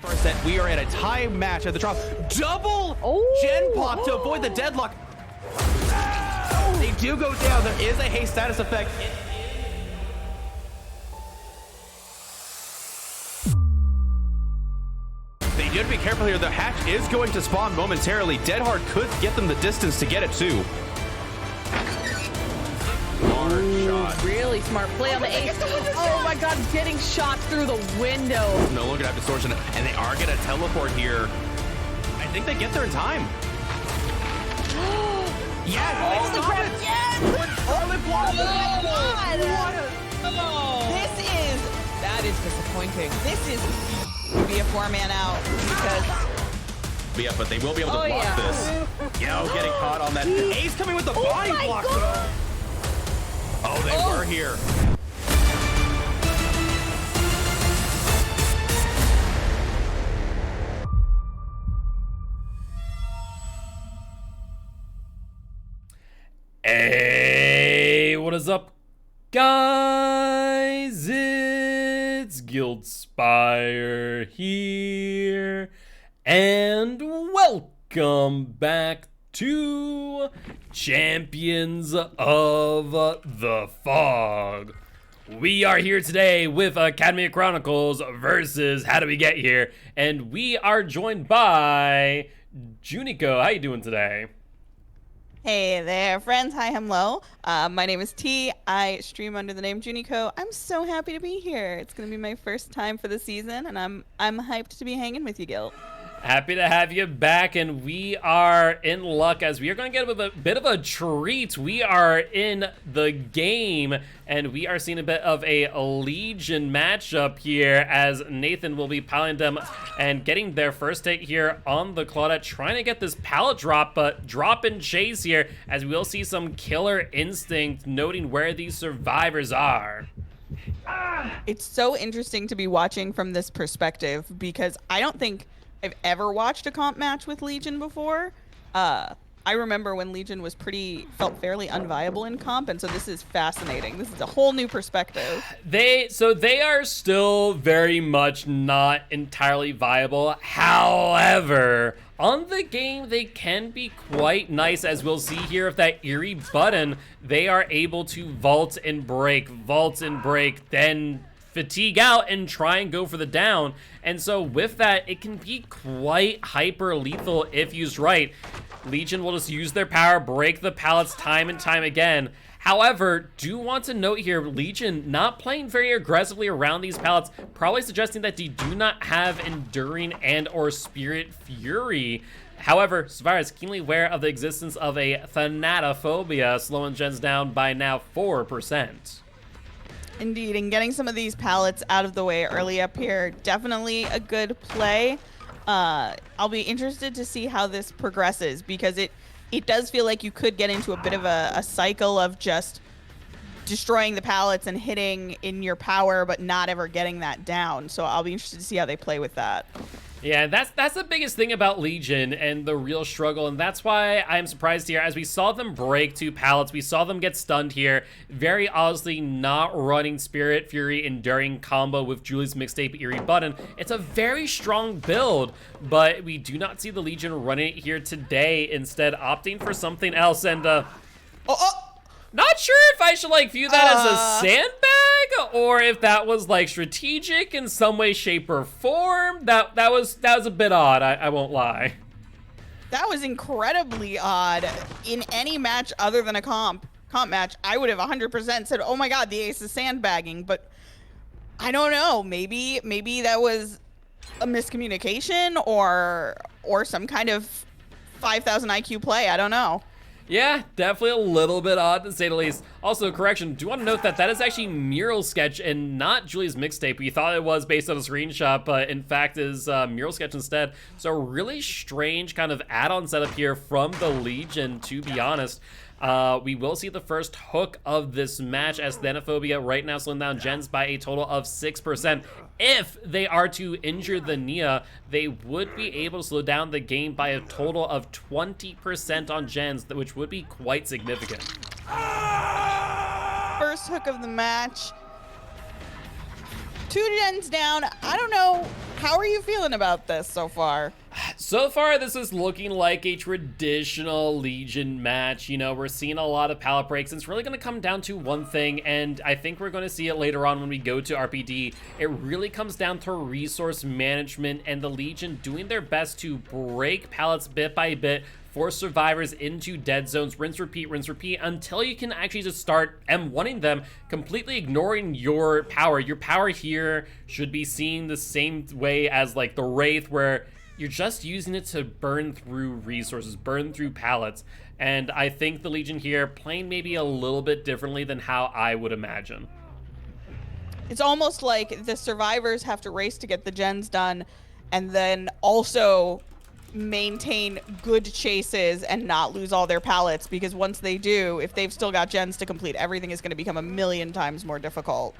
first set. We are at a tie match at the drop. Double gen pop to avoid the deadlock. They do go down. There is a haste status effect. They do have to be careful here. The hatch is going to spawn momentarily. Dead Hard could get them the distance to get it too. Shot. Really smart play on the ace. Oh my god, getting shot through the window. No longer have distortion, and they are gonna teleport here. I think they get there in time. Yes! Oh, the grab! Yes! That is disappointing. This is be a 4-man out because. Yeah, but they will be able to block this. Yo, getting caught on that. Ace coming with the body block. Oh, they were here. Hey, what is up, guys? It's Giltspire here, and welcome back to Champions of the Fog. We are here today with Academy of Chronicles versus How Do We Get Here, and we are joined by JuniKoh. How you doing today? Hey there, friends. Hi, hello. My name is T. I stream under the name JuniKoh. I'm so happy to be here. It's gonna be my first time for the season, and I'm hyped to be hanging with you, Gil. Happy to have you back, and we are in luck as we are going to get a bit of a treat. We are in the game, and we are seeing a bit of a Legion matchup here as Nathan will be piling them and getting their first hit here on the Claudette, trying to get this pallet drop, but drop and chase here as we will see some killer instinct noting where these survivors are. It's so interesting to be watching from this perspective because I don't think I've ever watched a comp match with Legion before. I remember when Legion was felt fairly unviable in comp, and so this is fascinating. This is a whole new perspective. They are still very much not entirely viable. However, on the game, they can be quite nice, as we'll see here with that eerie button. They are able to vault and break, then fatigue out and try and go for the down. And so with that, it can be quite hyper lethal if used right. Legion will just use their power, break the pallets time and time again. However, do want to note here, Legion not playing very aggressively around these pallets, probably suggesting that they do not have Enduring and or Spirit Fury. However, Survivor is keenly aware of the existence of a Thanatophobia, slowing gens down by now 4%. Indeed, and getting some of these pallets out of the way early up here, definitely a good play. I'll be interested to see how this progresses because it does feel like you could get into a bit of a cycle of just destroying the pallets and hitting in your power, but not ever getting that down. So I'll be interested to see how they play with that. Yeah, that's the biggest thing about Legion and the real struggle, and that's why I'm surprised here. As we saw them break 2 pallets, we saw them get stunned here. Very obviously not running Spirit Fury Enduring combo with Julie's Mixtape Eerie Button. It's a very strong build, but we do not see the Legion running it here today, instead opting for something else, and not sure if I should like view that as a sandbag or if that was like strategic in some way, shape, or form. That was a bit odd, I won't lie. That was incredibly odd. In any match other than a comp match, I would have 100% said, "Oh my god, the ace is sandbagging," but I don't know. Maybe that was a miscommunication or some kind of 5,000 IQ play. I don't know. Yeah, definitely a little bit odd to say the least. Also, correction, do want to note that is actually Mural Sketch and not Julie's Mixtape. We thought it was based on a screenshot, but in fact is Mural Sketch instead. So really strange kind of add-on setup here from the Legion, to be honest. We will see the first hook of this match as Thanophobia right now slowing down gens by a total of 6%. If they are to injure the Nia, they would be able to slow down the game by a total of 20% on gens, which would be quite significant. First hook of the match. 2 gens down. I don't know How are you feeling about this so far? So far, this is looking like a traditional Legion match. You know, we're seeing a lot of pallet breaks. It's really going to come down to one thing, and I think we're going to see it later on when we go to RPD. It really comes down to resource management and the Legion doing their best to break pallets bit by bit, force survivors into dead zones, rinse, repeat, until you can actually just start M1ing them, completely ignoring your power. Your power here should be seen the same way as like the Wraith, where you're just using it to burn through resources, burn through pallets. And I think the Legion here playing maybe a little bit differently than how I would imagine. It's almost like the survivors have to race to get the gens done and then also maintain good chases and not lose all their pallets, because once they do, if they've still got gens to complete, everything is going to become a million times more difficult.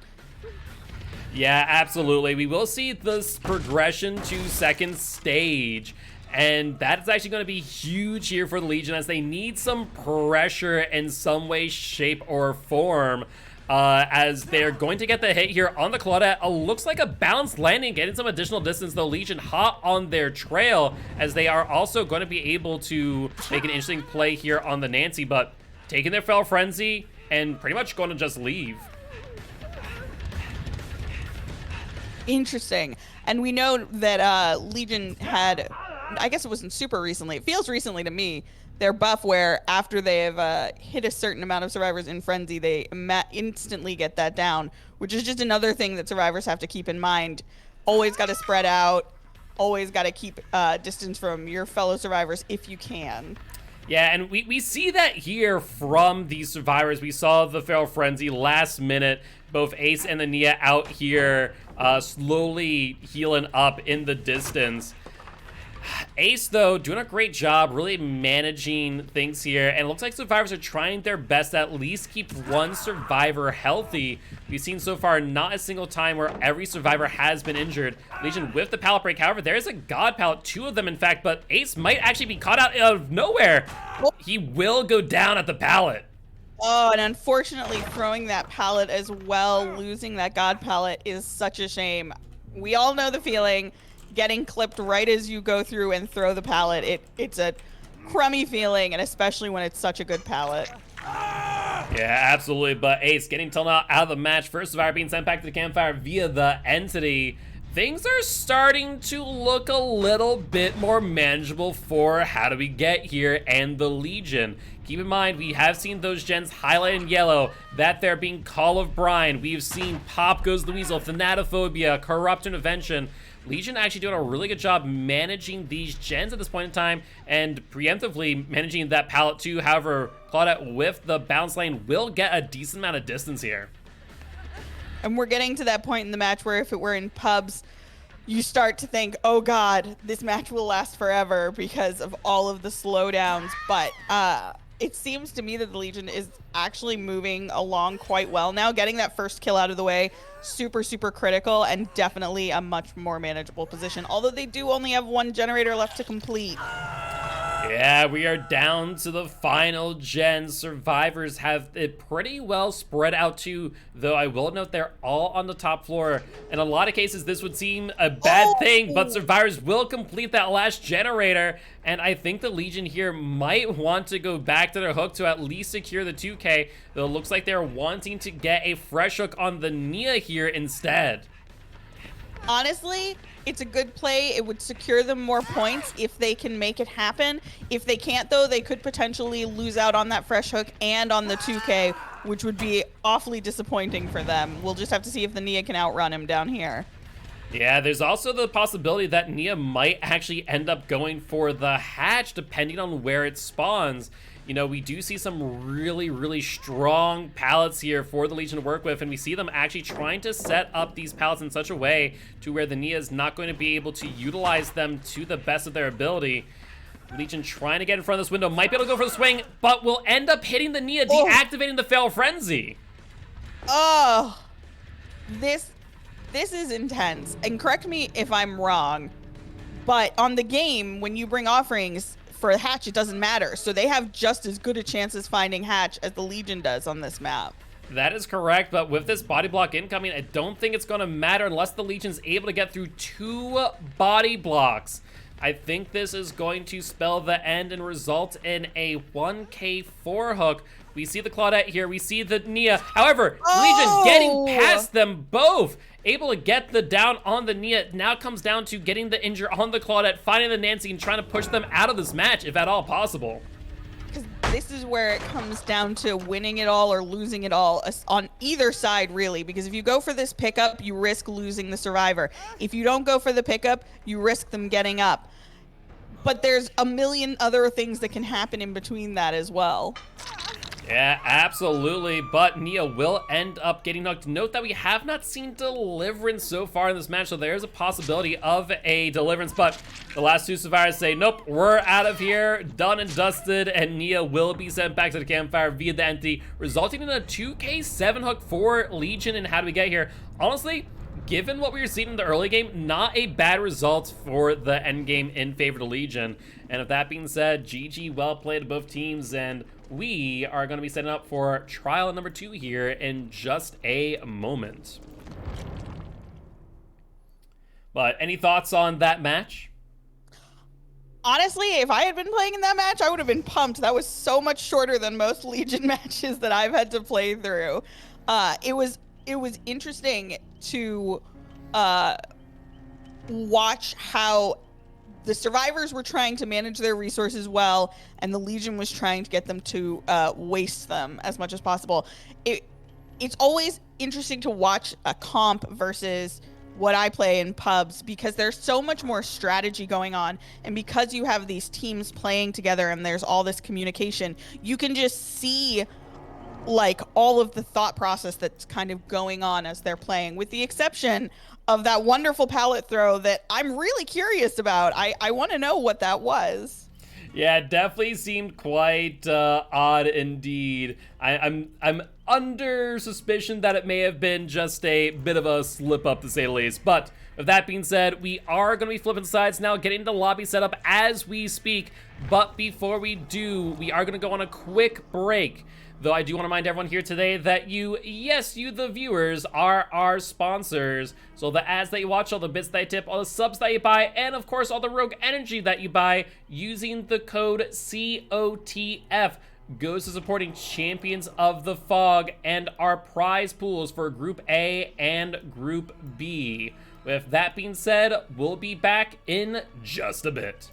Yeah, absolutely. We will see this progression to second stage, and that is actually going to be huge here for the Legion, as they need some pressure in some way, shape, or form, as they're going to get the hit here on the Claudette. Looks like a balanced landing, getting some additional distance. The Legion hot on their trail, as they are also going to be able to make an interesting play here on the Nancy, but taking their Feral Frenzy and pretty much going to just leave. Interesting. And we know that Legion had, I guess it wasn't super recently, it feels recently to me, their buff where after they have hit a certain amount of survivors in Frenzy, they instantly get that down, which is just another thing that survivors have to keep in mind. Always got to spread out, always got to keep distance from your fellow survivors if you can. Yeah, and we see that here from these survivors. We saw the Feral Frenzy last minute, both Ace and the Nia out here slowly healing up in the distance. Ace, though, doing a great job really managing things here, and it looks like survivors are trying their best to at least keep one survivor healthy. We've seen so far not a single time where every survivor has been injured. Legion with the pallet break. However, there is a God pallet, 2 of them in fact, but Ace might actually be caught out of nowhere. He will go down at the pallet. Oh, and unfortunately throwing that pallet as well, losing that God pallet is such a shame. We all know the feeling. Getting clipped right as you go through and throw the pallet, it's a crummy feeling, and especially when it's such a good pallet. Yeah, absolutely. But Ace getting taken out of the match. First survivor being sent back to the campfire via the entity. Things are starting to look a little bit more manageable for How Do We Get Here and the Legion. Keep in mind, we have seen those gens highlighted in yellow, that there being Call of Brine. We've seen Pop Goes the Weasel, Thanatophobia, Corrupt Intervention. Legion actually doing a really good job managing these gens at this point in time, and preemptively managing that pallet too. However, Claudette with the bounce lane will get a decent amount of distance here. And we're getting to that point in the match where if it were in pubs, you start to think, oh God, this match will last forever because of all of the slowdowns. But it seems to me that the Legion is actually moving along quite well now. Getting that first kill out of the way, super, super critical, and definitely a much more manageable position. Although they do only have 1 generator left to complete. Yeah, we are down to the final gen. Survivors have it pretty well spread out too, though I will note they're all on the top floor. In a lot of cases, this would seem a bad thing, but survivors will complete that last generator, and I think the Legion here might want to go back to their hook to at least secure the 2K, though it looks like they're wanting to get a fresh hook on the Nia here instead. Honestly, it's a good play. It would secure them more points if they can make it happen. If they can't, though, they could potentially lose out on that fresh hook and on the 2K, which would be awfully disappointing for them. We'll just have to see if the Nia can outrun him down here. Yeah, there's also the possibility that Nia might actually end up going for the hatch, depending on where it spawns. You know, we do see some really, really strong pallets here for the Legion to work with, and we see them actually trying to set up these pallets in such a way to where the Nia is not going to be able to utilize them to the best of their ability. Legion trying to get in front of this window, might be able to go for the swing, but will end up hitting the Nia, deactivating the Feral Frenzy. Oh, this is intense. And correct me if I'm wrong, but on the game, when you bring offerings for hatch, it doesn't matter. So they have just as good a chance as finding hatch as the Legion does on this map. That is correct, but with this body block incoming, I don't think it's going to matter unless the Legion's able to get through 2 body blocks. I think this is going to spell the end and result in a 1K4 hook. We see the Claudette here, we see the Nia. However, Legion getting past them both. Able to get the down on the Nia. Now comes down to getting the injure on the Claudette, finding the Nancy, and trying to push them out of this match, if at all possible. Because this is where it comes down to winning it all or losing it all on either side, really. Because if you go for this pickup, you risk losing the survivor. If you don't go for the pickup, you risk them getting up. But there's a million other things that can happen in between that as well. Yeah, absolutely, but Nia will end up getting hooked. Note that we have not seen Deliverance so far in this match, so there's a possibility of a Deliverance, but the last 2 survivors say, nope, we're out of here, done and dusted, and Nia will be sent back to the campfire via the empty, resulting in a 2K7 hook for Legion. And how do we get here? Honestly, given what we were seeing in the early game, not a bad result for the end game in favor of Legion. And with that being said, GG, well played to both teams, and we are going to be setting up for trial number 2 here in just a moment. But any thoughts on that match? Honestly, if I had been playing in that match, I would have been pumped. That was so much shorter than most Legion matches that I've had to play through. It was interesting to watch how the survivors were trying to manage their resources well, and the Legion was trying to get them to waste them as much as possible. It's always interesting to watch a comp versus what I play in pubs, because there's so much more strategy going on, and because you have these teams playing together and there's all this communication, you can just see like all of the thought process that's kind of going on as they're playing, with the exception of that wonderful pallet throw that I'm really curious about. I want to know what that was. Yeah, it definitely seemed quite odd indeed. I'm under suspicion that it may have been just a bit of a slip up, to say the least. But with that being said, we are going to be flipping sides now, getting the lobby set up as we speak. But before we do, we are going to go on a quick break. Though I do want to remind everyone here today that you, yes, you the viewers, are our sponsors. So the ads that you watch, all the bits that I tip, all the subs that you buy, and of course all the rogue energy that you buy using the code COTF goes to supporting Champions of the Fog and our prize pools for Group A and Group B. With that being said, we'll be back in just a bit.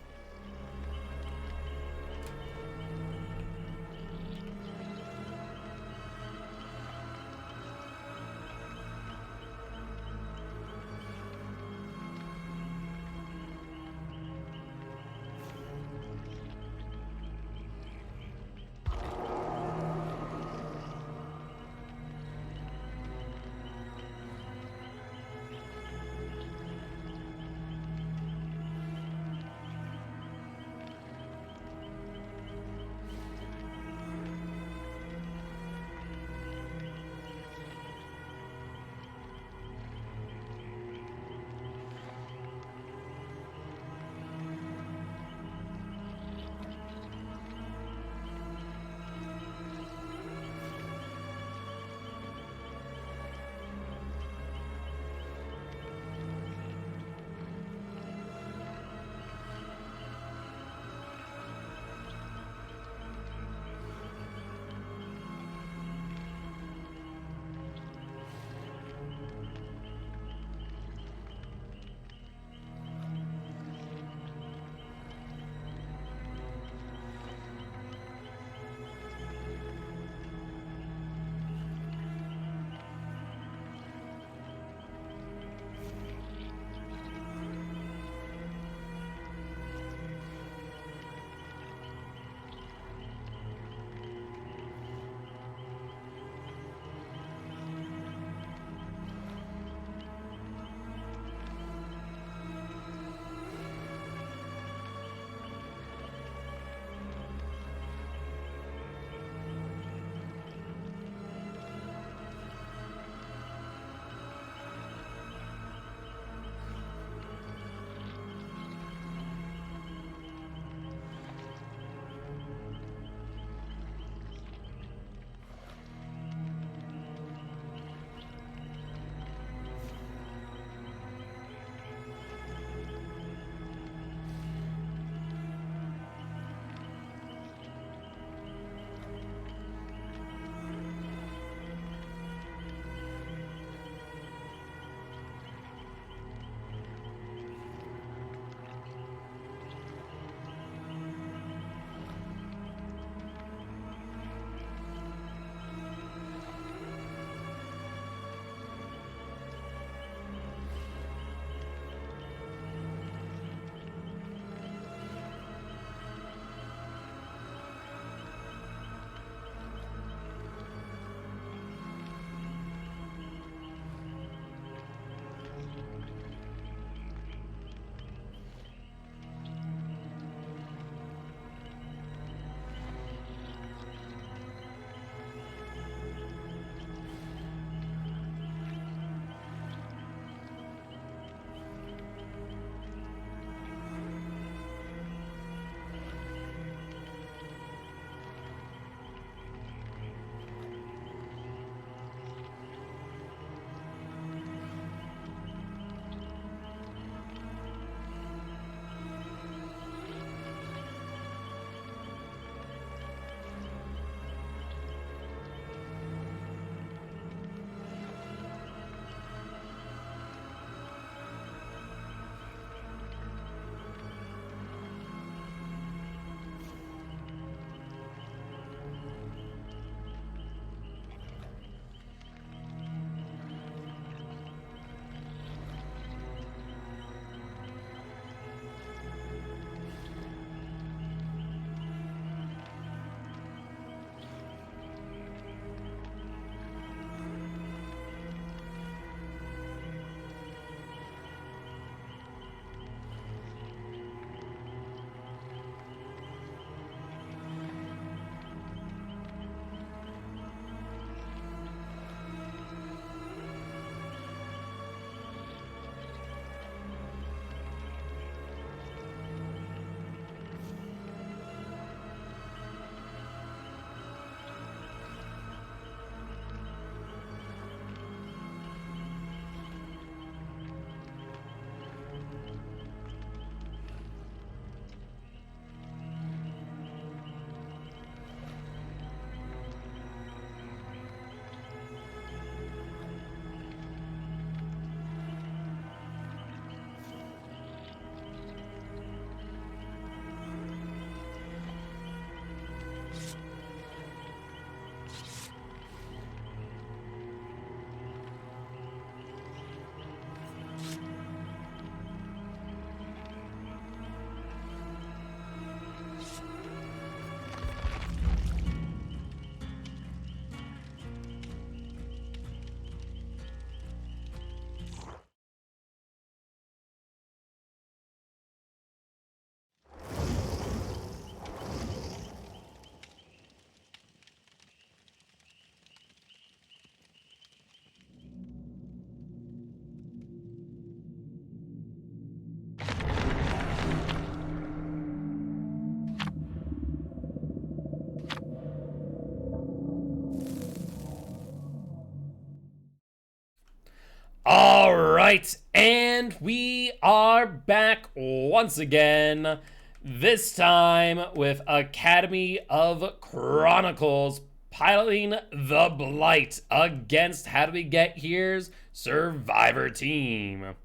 right, and we are back once again, this time with Academy of Chronicles piloting the Blight against How Do We Get Here's Survivor team.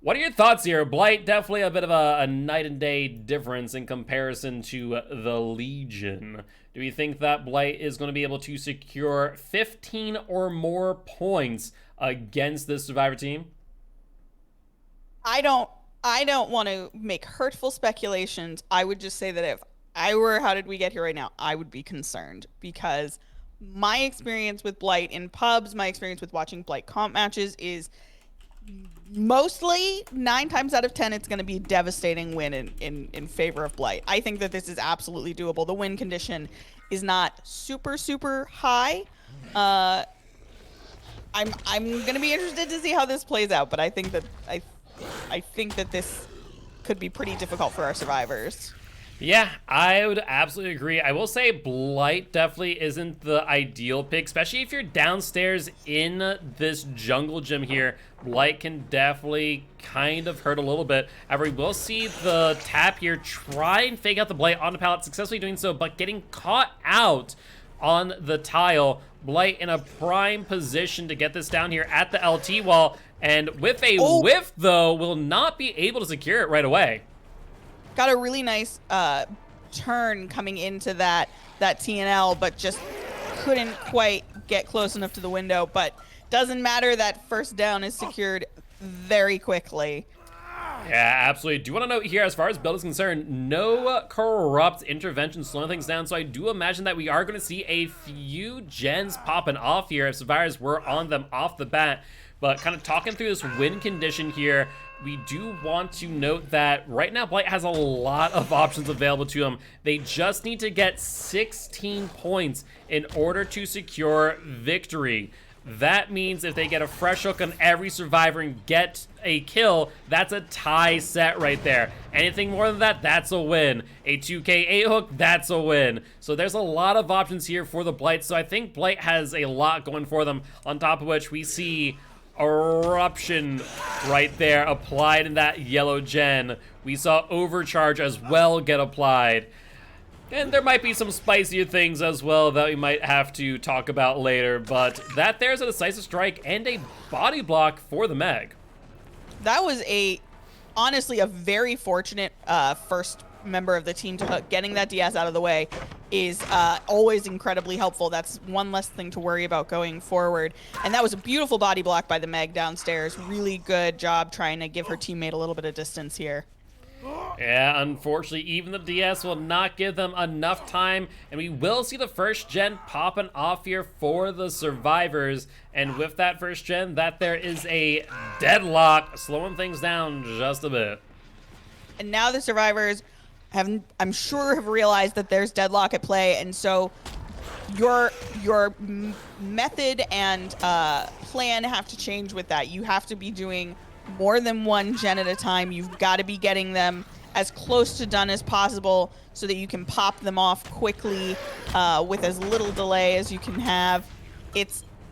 What are your thoughts here? Blight, definitely a bit of a night and day difference in comparison to the Legion. Do we think that Blight is going to be able to secure 15 or more points against this Survivor team? I don't want to make hurtful speculations. I would just say that if I were How Did We Get Here right now, I would be concerned, because my experience with Blight in pubs, my experience with watching Blight comp matches is mostly 9 times out of 10 it's going to be a devastating win in favor of Blight. I think that this is absolutely doable. The win condition is not super high. I'm going to be interested to see how this plays out, but I think that I think that this could be pretty difficult for our survivors. Yeah, I would absolutely agree. I will say Blight definitely isn't the ideal pick, especially if you're downstairs in this jungle gym here. Blight can definitely kind of hurt a little bit. However, we will see the tap here try and fake out the Blight on the pallet, successfully doing so, but getting caught out on the tile. Blight in a prime position to get this down here at the LT wall, and with a whiff, though, will not be able to secure it right away. Got a really nice turn coming into that TNL, but just couldn't quite get close enough to the window. But doesn't matter, that first down is secured very quickly. Yeah, absolutely. Do want to note here, as far as build is concerned, no corrupt intervention slowing things down, so I do imagine that we are going to see a few gens popping off here if survivors were on them off the bat. But kind of talking through this win condition here, we do want to note that right now Blight has a lot of options available to them. They just need to get 16 points in order to secure victory. That means if they get a fresh hook on every survivor and get a kill, that's a tie set right there. Anything more than that, that's a win. A 2K8 hook, that's a win. So there's a lot of options here for the Blight. So I think Blight has a lot going for them, on top of which we see Eruption right there applied in that yellow gen. We saw Overcharge as well get applied. And there might be some spicier things as well that we might have to talk about later, but that there's a decisive strike and a body block for the Meg. That was honestly a very fortunate first member of the team to hook. Getting that DS out of the way is always incredibly helpful. That's one less thing to worry about going forward. And that was a beautiful body block by the Meg downstairs. Really good job trying to give her teammate a little bit of distance here. Yeah, unfortunately, even the DS will not give them enough time, and we will see the first gen popping off here for the survivors. And with that first gen, that there is a deadlock, slowing things down just a bit. And now the survivors I'm sure have realized that there's deadlock at play, and so your method and plan have to change with that. You have to be doing more than one gen at a time. You've got to be getting them as close to done as possible so that you can pop them off quickly with as little delay as you can have.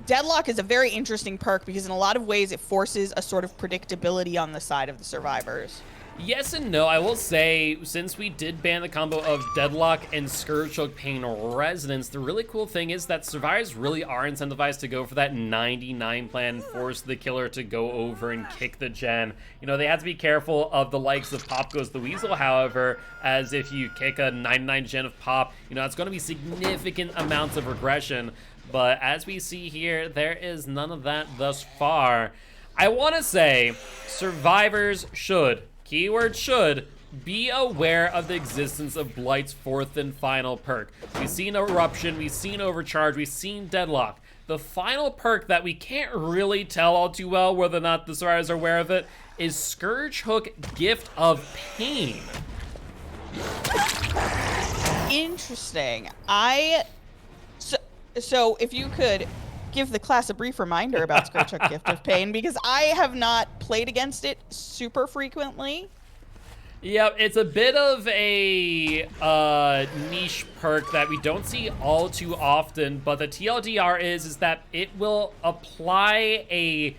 Deadlock is a very interesting perk because in a lot of ways it forces a sort of predictability on the side of the survivors. Yes and no. I will say, since we did ban the combo of Deadlock and Scourge Hook Pain Resonance, the really cool thing is that survivors really are incentivized to go for that 99 plan, force the killer to go over and kick the gen. You know, they have to be careful of the likes of Pop Goes the Weasel, however, as if you kick a 99 gen of Pop, you know, it's going to be significant amounts of regression. But as we see here, there is none of that thus far. I want to say survivors should, keyword should, be aware of the existence of Blight's fourth and final perk. We've seen Eruption, we've seen Overcharge, we've seen Deadlock. The final perk that we can't really tell all too well whether or not the survivors are aware of it is Scourge Hook Gift of Pain. Interesting. So if you could give the class a brief reminder about Scourge Hook Gift of Pain, because I have not played against it super frequently. Yeah, it's a bit of a niche perk that we don't see all too often, but the TLDR is that it will apply a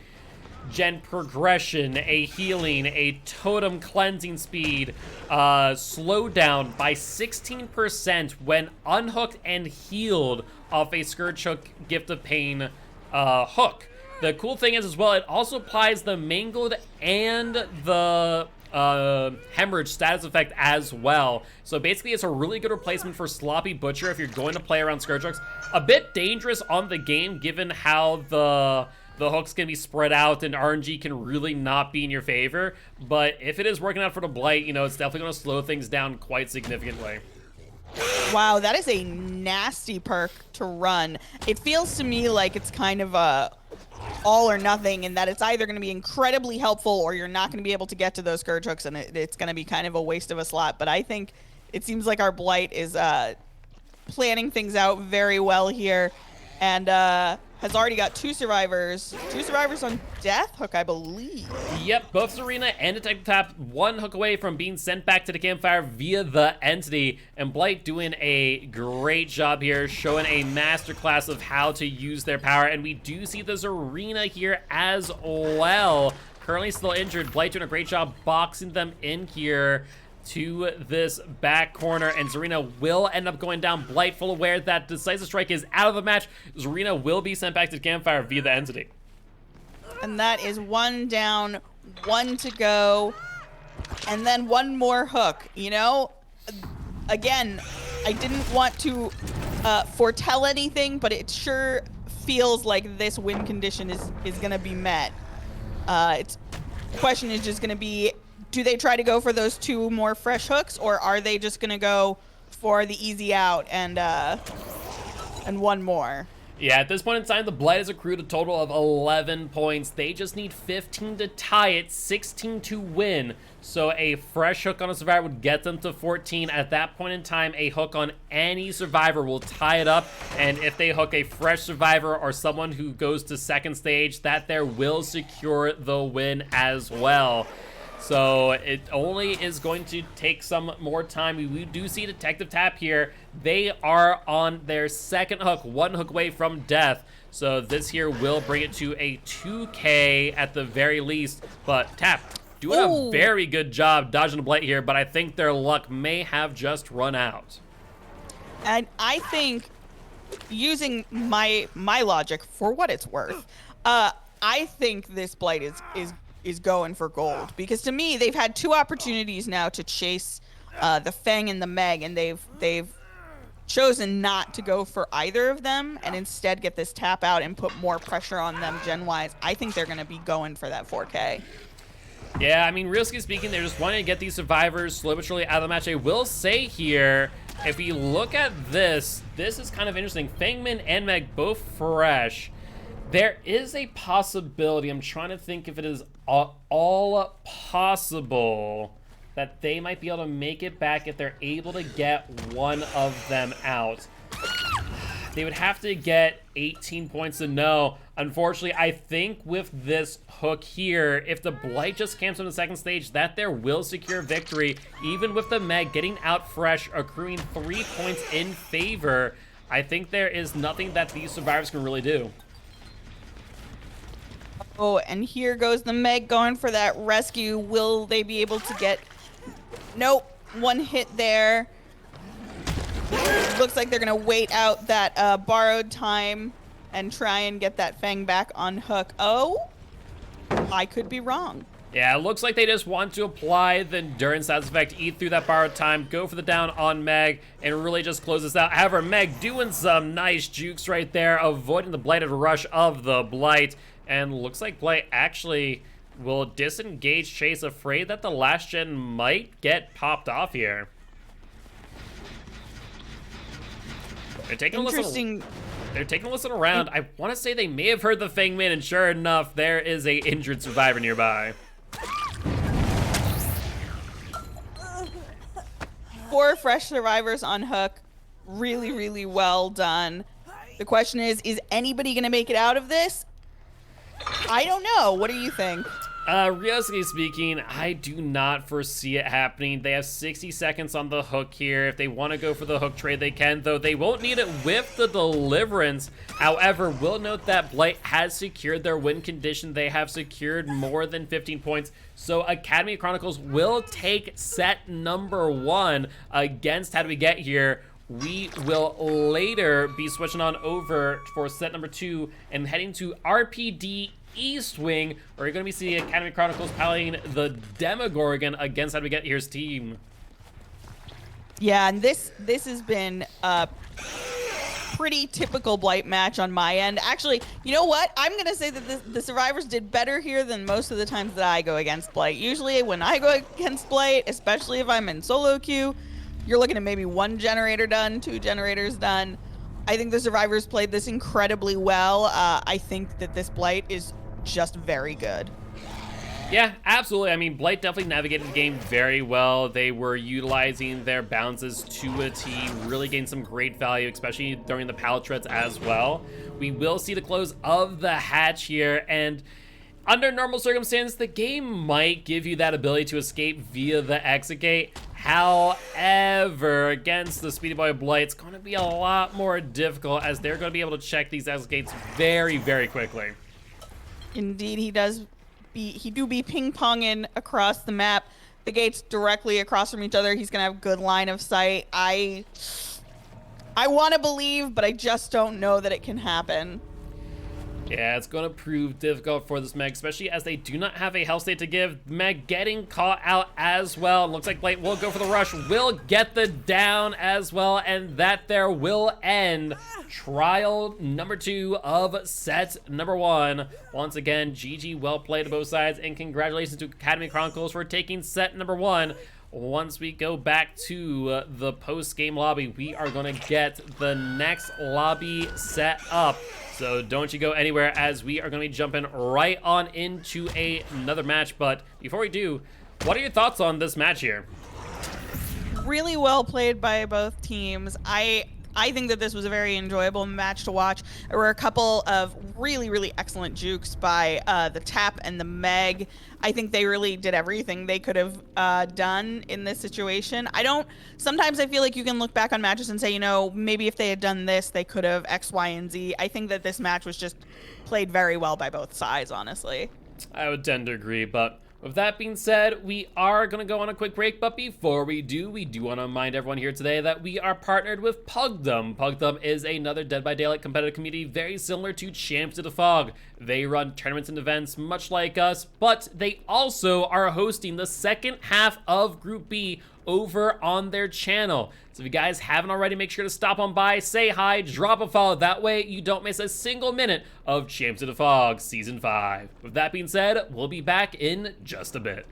gen progression, a healing, a totem cleansing speed, slowed down by 16% when unhooked and healed off a Scourge Hook Gift of Pain hook. The cool thing is as well, it also applies the Mangled and the Hemorrhage status effect as well. So basically it's a really good replacement for Sloppy Butcher if you're going to play around Scourge Hooks. A bit dangerous on the game given how the hooks can be spread out and RNG can really not be in your favor. But if it is working out for the Blight, you know, it's definitely going to slow things down quite significantly. Wow, that is a nasty perk to run. It feels to me like it's kind of a all or nothing in that it's either going to be incredibly helpful or you're not going to be able to get to those Scourge Hooks and it's going to be kind of a waste of a slot. But I think it seems like our Blight is planning things out very well here and has already got two survivors on Death Hook, I believe. Yep, both Zarina and Detective Tap one hook away from being sent back to the campfire via the entity, and Blight doing a great job here, showing a masterclass of how to use their power, and we do see the Zarina here as well. Currently still injured, Blight doing a great job boxing them in here to this back corner, and Zarina will end up going down. Blight full aware that Decisive Strike is out of the match. Zarina will be sent back to the campfire via the entity. And that is one down, one to go, and then one more hook. You know, again, I didn't want to foretell anything, but it sure feels like this win condition is going to be met. The question is just going to be, do they try to go for those two more fresh hooks, or are they just going to go for the easy out and one more? Yeah, at this point in time, the Blight has accrued a total of 11 points. They just need 15 to tie it, 16 to win. So a fresh hook on a survivor would get them to 14. At that point in time, a hook on any survivor will tie it up. And if they hook a fresh survivor or someone who goes to second stage, that there will secure the win as well. So it only is going to take some more time. We do see Detective Tap here. They are on their second hook, one hook away from death. So this here will bring it to a 2K at the very least. But Tap doing a very good job dodging the Blight here, but I think their luck may have just run out. And I think, using my logic for what it's worth, I think this Blight is going for gold, because to me they've had two opportunities now to chase the Fang and the Meg, and they've chosen not to go for either of them and instead get this tap out and put more pressure on them gen wise. I think they're going to be going for that 4K. Yeah, I mean, realistically speaking, they're just wanting to get these survivors slowly but surely out of the match. I will say here, if you look at this is kind of interesting. Fangman and Meg both fresh. There is a possibility, I'm trying to think if it is all possible, that they might be able to make it back if they're able to get one of them out. They would have to get 18 points to know. Unfortunately, I think with this hook here, if the Blight just camps on the second stage, that there will secure victory. Even with the Meg getting out fresh, accruing 3 points in favor, I think there is nothing that these survivors can really do. Oh, and here goes the Meg going for that rescue. Will they be able to get... Nope, one hit there. Looks like they're going to wait out that borrowed time and try and get that Fang back on hook. Oh, I could be wrong. Yeah, it looks like they just want to apply the Endurance status effect, eat through that borrowed time, go for the down on Meg, and really just close this out. However, Meg doing some nice jukes right there, avoiding the blighted rush of the Blight. And looks like Blight actually will disengage Chase, afraid that the last gen might get popped off here. They're taking a listen. They're taking a listen around. I want to say they may have heard the Fangman, and sure enough, there is a injured survivor nearby. 4 fresh survivors on hook. Really, really well done. The question is anybody going to make it out of this? I don't know. What do you think? Realistically speaking, I do not foresee it happening. They have 60 seconds on the hook here. If they want to go for the hook trade, they can, though they won't need it with the Deliverance. However, we'll note that Blight has secured their win condition. They have secured more than 15 points. So Academy Chronicles will take set number 1 against How Do We Get Here. We will later be switching on over for set number 2 and heading to RPD East Wing, where you're going to be seeing Academy Chronicles piloting the Demogorgon against How Do We Get Here's team. Yeah, and this has been a pretty typical Blight match on my end. Actually, you know what? I'm going to say that the Survivors did better here than most of the times that I go against Blight. Usually when I go against Blight, especially if I'm in solo queue, you're looking at maybe 1 generator done, 2 generators done. I think the Survivors played this incredibly well. I think that this Blight is just very good. Yeah, absolutely. I mean, Blight definitely navigated the game very well. They were utilizing their bounces to a T, really gained some great value, especially during the pallet treads as well. We will see the close of the hatch here, and under normal circumstances, the game might give you that ability to escape via the exit gate. However, against the Speedy Boy Blight, it's going to be a lot more difficult, as they're going to be able to check these exit gates very, very quickly. Indeed, he do be ping-ponging across the map. The gates directly across from each other. He's gonna have good line of sight. I want to believe, but I just don't know that it can happen. Yeah, it's going to prove difficult for this Meg, especially as they do not have a health state to give. Meg getting caught out as well. Looks like Blight will go for the rush, will get the down as well, and that there will end trial number 2 of set number 1. Once again, GG, well played to both sides, and congratulations to Academy Chronicles for taking set number 1. Once we go back to the post-game lobby, we are going to get the next lobby set up. So don't you go anywhere, as we are going to be jumping right on into another match. But before we do, what are your thoughts on this match here? Really well played by both teams. I think that this was a very enjoyable match to watch. There were a couple of really, really excellent jukes by the Tap and the Meg. I think they really did everything they could have done in this situation. Sometimes I feel like you can look back on matches and say, you know, maybe if they had done this, they could have X, Y, and Z. I think that this match was just played very well by both sides, honestly. I would tend to agree, but with that being said, we are going to go on a quick break, but before we do want to remind everyone here today that we are partnered with Pugdom. Pugdom is another Dead by Daylight competitive community very similar to Champs of the Fog. They run tournaments and events much like us, but they also are hosting the second half of Group B over on their channel. So if you guys haven't already, make sure to stop on by, say hi, drop a follow. That way you don't miss a single minute of Champs of the Fog Season 5. With that being said, we'll be back in just a bit.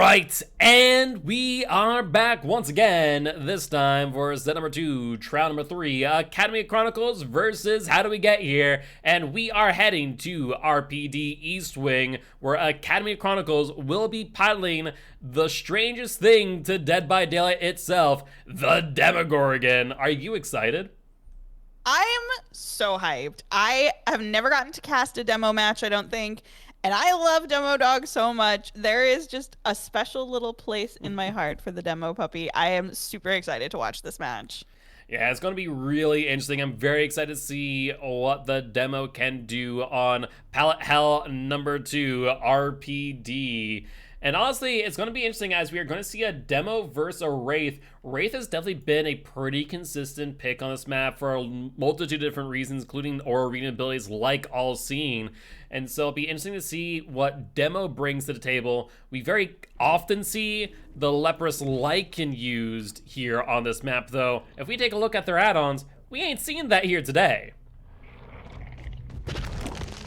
right, and we are back once again, this time for set number 2, trial number 3, Academy Chronicles versus How Do We Get Here, and we are heading to RPD East Wing, where Academy Chronicles will be piloting the strangest thing to Dead by Daylight itself, the Demogorgon. Are you excited? I am so hyped. I have never gotten to cast a demo match, I don't think. And I love Demo Dog so much. There is just a special little place in my heart for the Demo Puppy. I am super excited to watch this match. Yeah, it's going to be really interesting. I'm very excited to see what the demo can do on Palette Hell number 2, RPD. And honestly, it's going to be interesting as we are going to see a demo versus a Wraith. Wraith has definitely been a pretty consistent pick on this map for a multitude of different reasons, including aura arena abilities like All Seeing. And so it'll be interesting to see what demo brings to the table. We very often see the Leprous Lichen used here on this map, though. If we take a look at their add-ons, we ain't seeing that here today.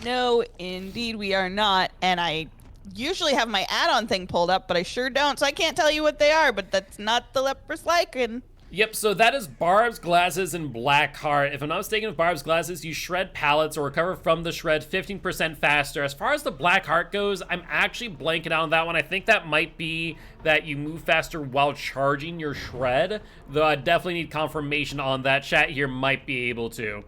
No, indeed we are not. And I usually have my add-on thing pulled up, but I sure don't, so I can't tell you what they are, but that's not the Leprous Lichen. Yep, so that is Barb's Glasses and Blackheart. If I'm not mistaken, with Barb's Glasses, you shred pallets or recover from the shred 15% faster. As far as the Blackheart goes, I'm actually blanking out on that one. I think that might be that you move faster while charging your shred, though I definitely need confirmation on that. Chat here might be able to.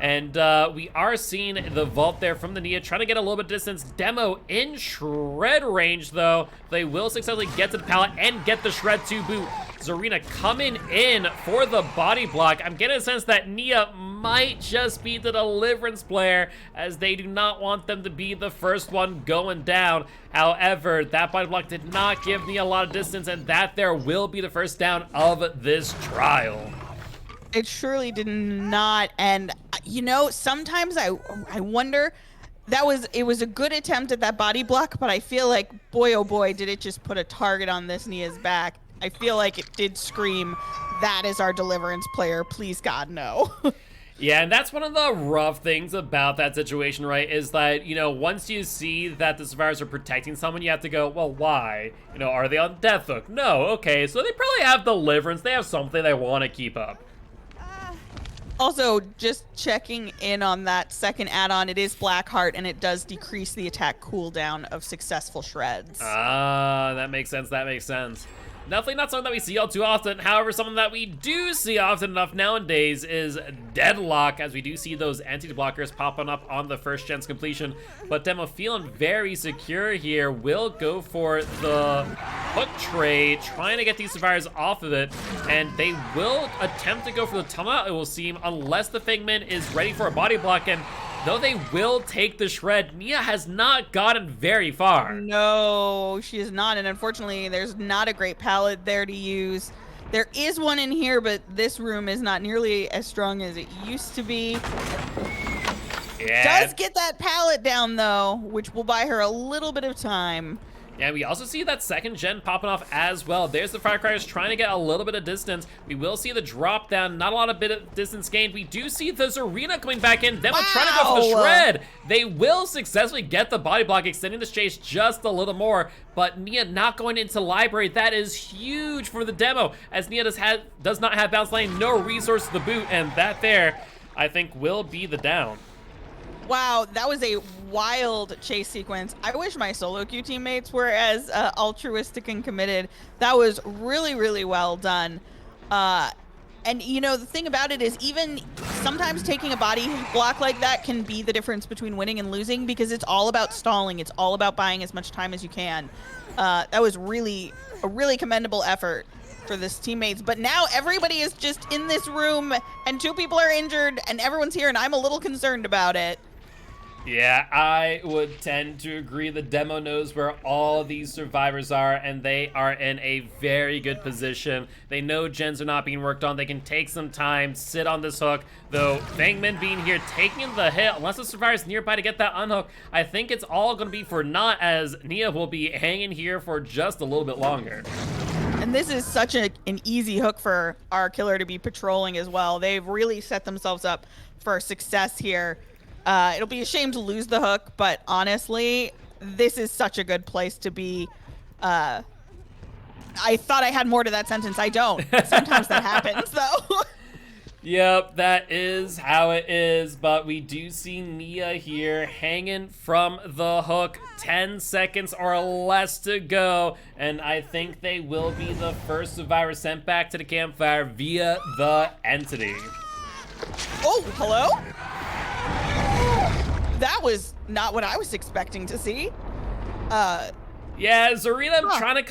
And we are seeing the vault there from the Nia, trying to get a little bit of distance. Demo in shred range, though. They will successfully get to the pallet and get the shred to boot. Zarina coming in for the body block. I'm getting a sense that Nia might just be the Deliverance player, as they do not want them to be the first one going down. However, that body block did not give Nia a lot of distance, and that there will be the first down of this trial. It surely did not, and you know, sometimes I wonder, it was a good attempt at that body block, but I feel like, boy oh boy, did it just put a target on this Nia's back. I feel like it did scream, that is our Deliverance player, please God, no. Yeah, and that's one of the rough things about that situation, right, is that, you know, once you see that the survivors are protecting someone, you have to go, well, why? You know, are they on death hook? No, okay, so they probably have Deliverance, they have something they want to keep up. Also, just checking in on that second add-on, it is Blackheart, and it does decrease the attack cooldown of successful shreds. Ah, that makes sense, that makes sense. Definitely not something that we see all too often. However, something that we do see often enough nowadays is Deadlock, as we do see those anti-blockers popping up on the first gen's completion. But Demo, feeling very secure here, will go for the hook trade, trying to get these survivors off of it, and they will attempt to go for the tunnel, it will seem, unless the Figment is ready for a body block. And though they will take the shred, Nia has not gotten very far. No, she is not, and unfortunately, there's not a great pallet there to use. There is one in here, but this room is not nearly as strong as it used to be. Yeah. Does get that pallet down, though, which will buy her a little bit of time. Yeah, we also see that second gen popping off as well. There's the Firecrackers trying to get a little bit of distance. We will see the drop down, not a lot of bit of distance gained. We do see the Zarina coming back in. Demo trying to go for the shred. They will successfully get the body block, extending this chase just a little more. But Nia not going into library. That is huge for the Demo, as Nia does not have bounce lane, no resource to the boot, and that there, I think, will be the down. Wow, that was a wild chase sequence. I wish my solo queue teammates were as altruistic and committed. That was really, really well done. And you know, the thing about it is, even sometimes taking a body block like that can be the difference between winning and losing, because it's all about stalling. It's all about buying as much time as you can. That was really a really commendable effort for this teammates. But now everybody is just in this room, and 2 people are injured, and everyone's here, and I'm a little concerned about it. Yeah, I would tend to agree. The Demo knows where all these survivors are, and they are in a very good position. They know gens are not being worked on. They can take some time, sit on this hook, though Fangman being here, taking the hit, unless the survivor's nearby to get that unhook, I think it's all going to be for naught, as Nia will be hanging here for just a little bit longer. And this is such an easy hook for our killer to be patrolling as well. They've really set themselves up for success here. It'll be a shame to lose the hook, but honestly, this is such a good place to be I thought I had more to that sentence. I don't. Sometimes that happens, though. Yep, that is how it is, but we do see Nia here hanging from the hook. 10 seconds or less to go, and I think they will be the first survivor sent back to the campfire via the entity. Oh, hello? That was not what I was expecting to see. Yeah, Zarina trying to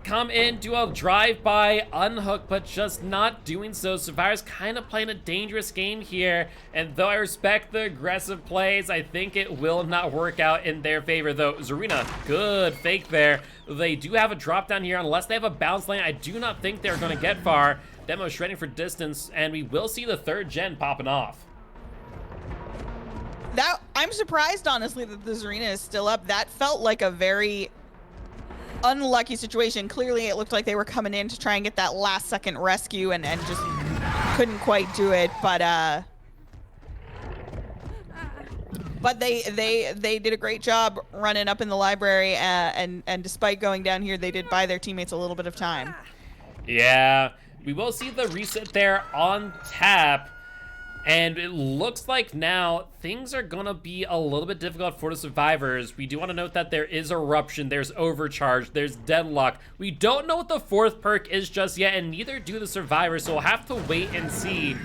come in, do a drive-by, unhook, but just not doing so. Survivor's kind of playing a dangerous game here, and though I respect the aggressive plays, I think it will not work out in their favor, though. Zarina, good fake there. They do have a drop down here. Unless they have a bounce lane, I do not think they're going to get far. Demo shredding for distance, and we will see the third gen popping off. I'm surprised, honestly, that the Zarina is still up. That felt like a very unlucky situation. Clearly, it looked like they were coming in to try and get that last-second rescue and just couldn't quite do it. But they did a great job running up in the library, and despite going down here, they did buy their teammates a little bit of time. Yeah, we will see the reset there on tap. And it looks like now things are gonna be a little bit difficult for the survivors. We do want to note that there is Eruption, there's Overcharge, there's Deadlock. We don't know what the fourth perk is just yet, and neither do the survivors, so we'll have to wait and see.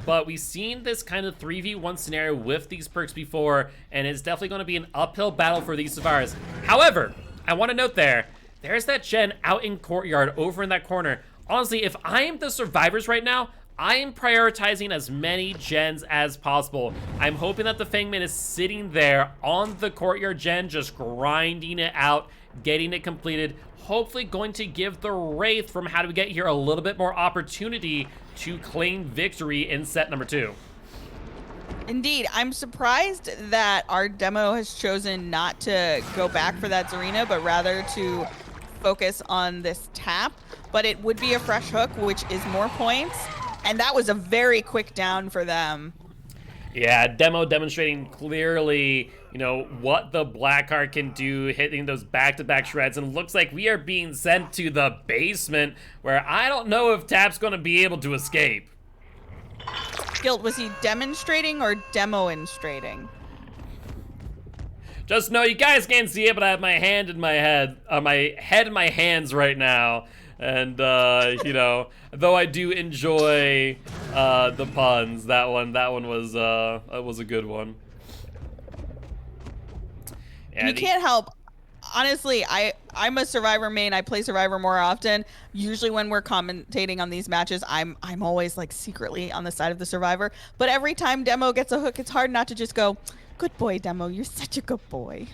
But we've seen this kind of 3v1 scenario with these perks before, and it's definitely gonna be an uphill battle for these survivors. However, I want to note there's that gen out in courtyard over in that corner. Honestly, if I am the survivors right now, I am prioritizing as many gens as possible. I'm hoping that the Fangman is sitting there on the courtyard gen, just grinding it out, getting it completed, hopefully going to give the Wraith from How Do We Get Here a little bit more opportunity to claim victory in set number 2. Indeed, I'm surprised that our demo has chosen not to go back for that Zarina, but rather to focus on this tap. But it would be a fresh hook, which is more points. And that was a very quick down for them. Yeah, demo demonstrating clearly, you know, what the Blackheart can do, hitting those back-to-back shreds. And it looks like we are being sent to the basement, where I don't know if Tap's going to be able to escape. Gilt, was he demonstrating or demonstrating? Just know you guys can't see it, but I have my hand in my head, my head in my hands right now. And, you know, though I do enjoy the puns, that one was a good one. Yeah, you can't help. Honestly, I'm a Survivor main. I play Survivor more often. Usually when we're commentating on these matches, I'm always like secretly on the side of the Survivor. But every time Demo gets a hook, it's hard not to just go, good boy, Demo. You're such a good boy.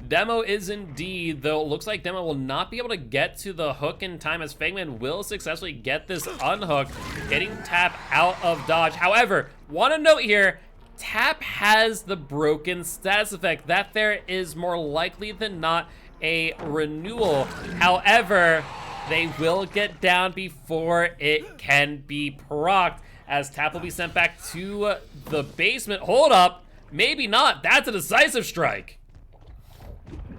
Demo is indeed, though it looks like Demo will not be able to get to the hook in time, as Fangman will successfully get this unhook, getting Tap out of dodge. However, want to note here, Tap has the broken status effect. That there is more likely than not a renewal. However, they will get down before it can be procced, as Tap will be sent back to the basement. Hold up. Maybe not. That's a decisive strike.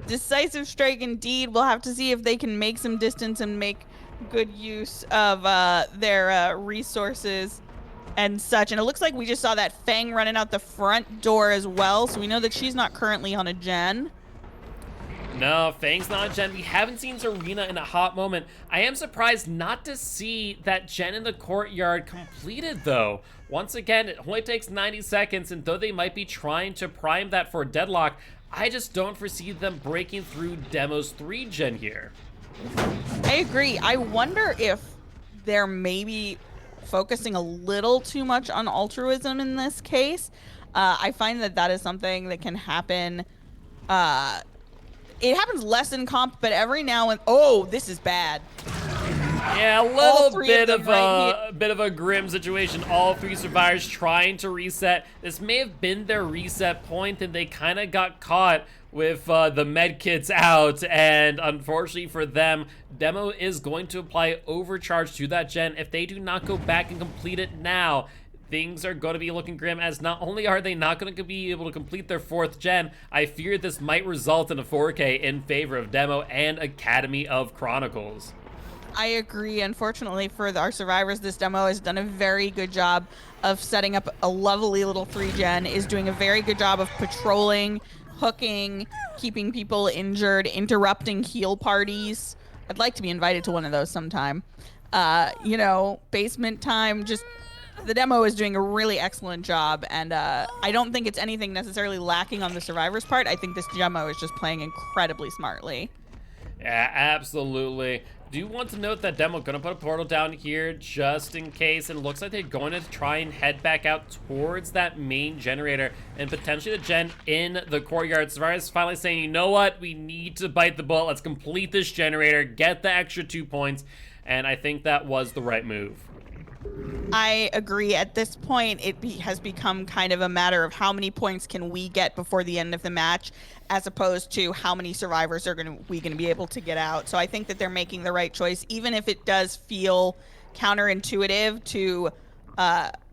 Decisive strike indeed. We'll have to see if they can make some distance and make good use of their resources and such. And it looks like we just saw that Fang running out the front door as well, so we know that she's not currently on a gen. No, Fang's not a gen. We haven't seen Zarina in a hot moment. I am surprised not to see that gen in the courtyard completed, though. Once again, it only takes 90 seconds, and though they might be trying to prime that for Deadlock, I just don't foresee them breaking through Demo's 3 gen here. I agree. I wonder if they're maybe focusing a little too much on altruism in this case. I find that that is something that can happen. It happens less in comp, but every now and this is bad. Yeah, a little bit of a grim situation. All 3 survivors trying to reset. This may have been their reset point, and they kind of got caught with the med kits out, and unfortunately for them, Demo is going to apply overcharge to that gen. If they do not go back and complete it now, things are going to be looking grim, as not only are they not going to be able to complete their 4th gen, I fear this might result in a 4K in favor of Demo and Academy of Chronicles. I agree. Unfortunately for our survivors, this demo has done a very good job of setting up a lovely little 3-gen, is doing a very good job of patrolling, hooking, keeping people injured, interrupting heal parties. I'd like to be invited to one of those sometime. You know, basement time, just the demo is doing a really excellent job, and I don't think it's anything necessarily lacking on the survivors' part. I think this demo is just playing incredibly smartly. Yeah, absolutely. Do want to note that Demo gonna put a portal down here just in case, and it looks like they're going to try and head back out towards that main generator and potentially the gen in the courtyard. Survivors finally saying, you know what, we need to bite the bullet, let's complete this generator, get the extra 2 points, and I think that was the right move. I agree. At this point, it has become kind of a matter of how many points can we get before the end of the match, as opposed to how many survivors are we going to be able to get out. So I think that they're making the right choice, even if it does feel counterintuitive to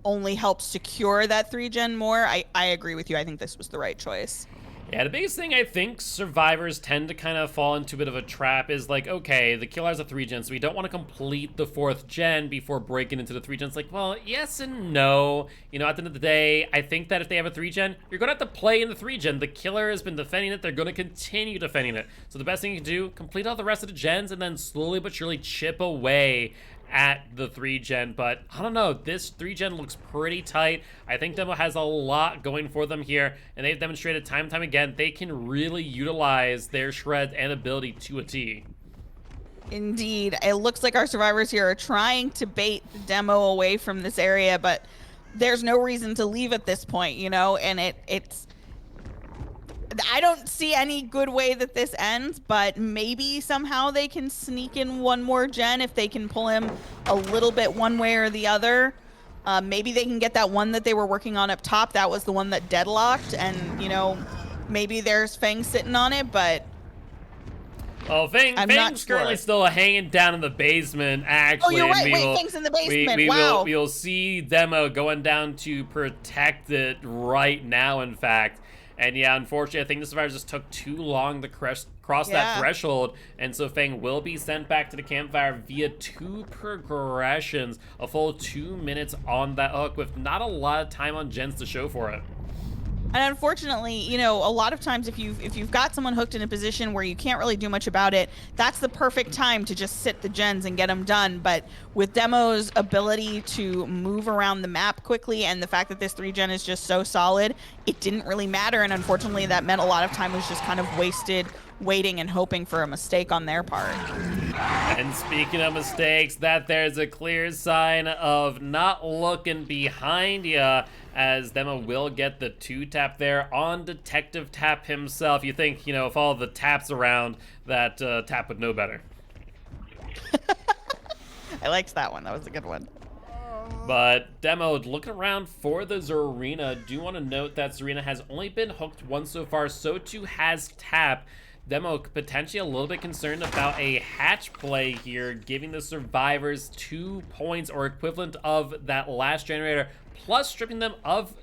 only help secure that 3-gen more. I agree with you. I think this was the right choice. Yeah, the biggest thing I think survivors tend to kind of fall into a bit of a trap is like, okay, the killer has a 3-gen, so we don't want to complete the 4th gen before breaking into the 3-gen. It's like, well, yes and no. You know, at the end of the day, I think that if they have a 3-gen, you're going to have to play in the 3-gen. The killer has been defending it. They're going to continue defending it. So the best thing you can do, complete all the rest of the gens and then slowly but surely chip away at the 3-gen. But I don't know, this 3-gen looks pretty tight. I think Demo has a lot going for them here, and they've demonstrated time and time again they can really utilize their shreds and ability to a T. Indeed. It looks like our survivors here are trying to bait the Demo away from this area, but there's no reason to leave at this point, you know, and it's I don't see any good way that this ends, but maybe somehow they can sneak in one more gen if they can pull him a little bit one way or the other. Maybe they can get that one that they were working on up top. That was the one that deadlocked, and, you know, maybe there's Fang sitting on it, but Oh, Fang's currently still hanging down in the basement, actually. Oh, you're right. Wait, Fang's in the basement. Wow. We'll see Demo going down to protect it right now, in fact. And yeah, unfortunately, I think the survivors just took too long to cross that threshold, and so Fang will be sent back to the campfire via 2 progressions, a full 2 minutes on that hook with not a lot of time on gens to show for it. And unfortunately, you know, a lot of times if you've got someone hooked in a position where you can't really do much about it, that's the perfect time to just sit the gens and get them done. But with Demo's ability to move around the map quickly and the fact that this 3-gen is just so solid, it didn't really matter. And unfortunately, that meant a lot of time was just kind of wasted waiting and hoping for a mistake on their part. And speaking of mistakes, that there's a clear sign of not looking behind ya, as Demo will get the 2-tap there on Detective Tap himself. You think, you know, if all the taps around, that Tap would know better. I liked that one. That was a good one. But Demo, looking around for the Zarina, do want to note that Zarina has only been hooked once so far, so too has Tap. Demo potentially a little bit concerned about a hatch play here, giving the survivors 2 points or equivalent of that last generator, plus stripping them of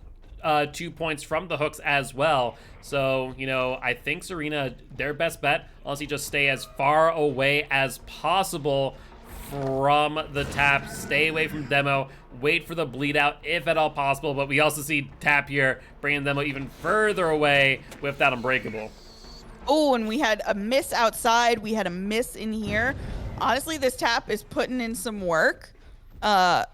2 points from the hooks as well. So, you know, I think Zarina, their best bet, honestly, just stay as far away as possible from the Tap, stay away from Demo, wait for the bleed out if at all possible. But we also see Tap here bringing Demo even further away with that Unbreakable. Oh, and we had a miss outside. We had a miss in here. Honestly, this Tap is putting in some work. But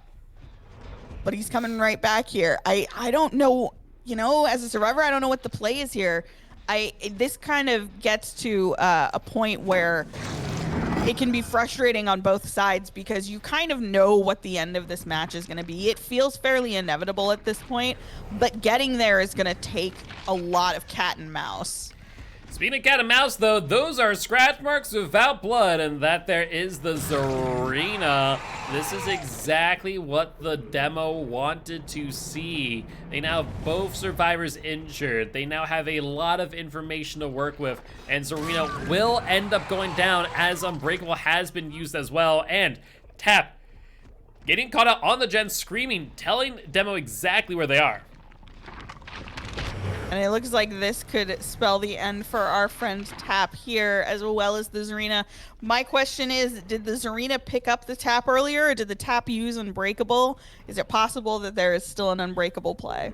he's coming right back here. I don't know, you know, as a survivor, I don't know what the play is here. This kind of gets to a point where it can be frustrating on both sides because you kind of know what the end of this match is going to be. It feels fairly inevitable at this point, but getting there is going to take a lot of cat and mouse. Speaking of cat and mouse, though, those are scratch marks without blood, and that there is the Zarina. This is exactly what the Demo wanted to see. They now have both survivors injured. They now have a lot of information to work with, and Zarina will end up going down as Unbreakable has been used as well, and Tap getting caught out on the gen, screaming, telling Demo exactly where they are. And it looks like this could spell the end for our friend Tap here, as well as the Zarina. My question is, did the Zarina pick up the Tap earlier, or did the Tap use Unbreakable? Is it possible that there is still an Unbreakable play?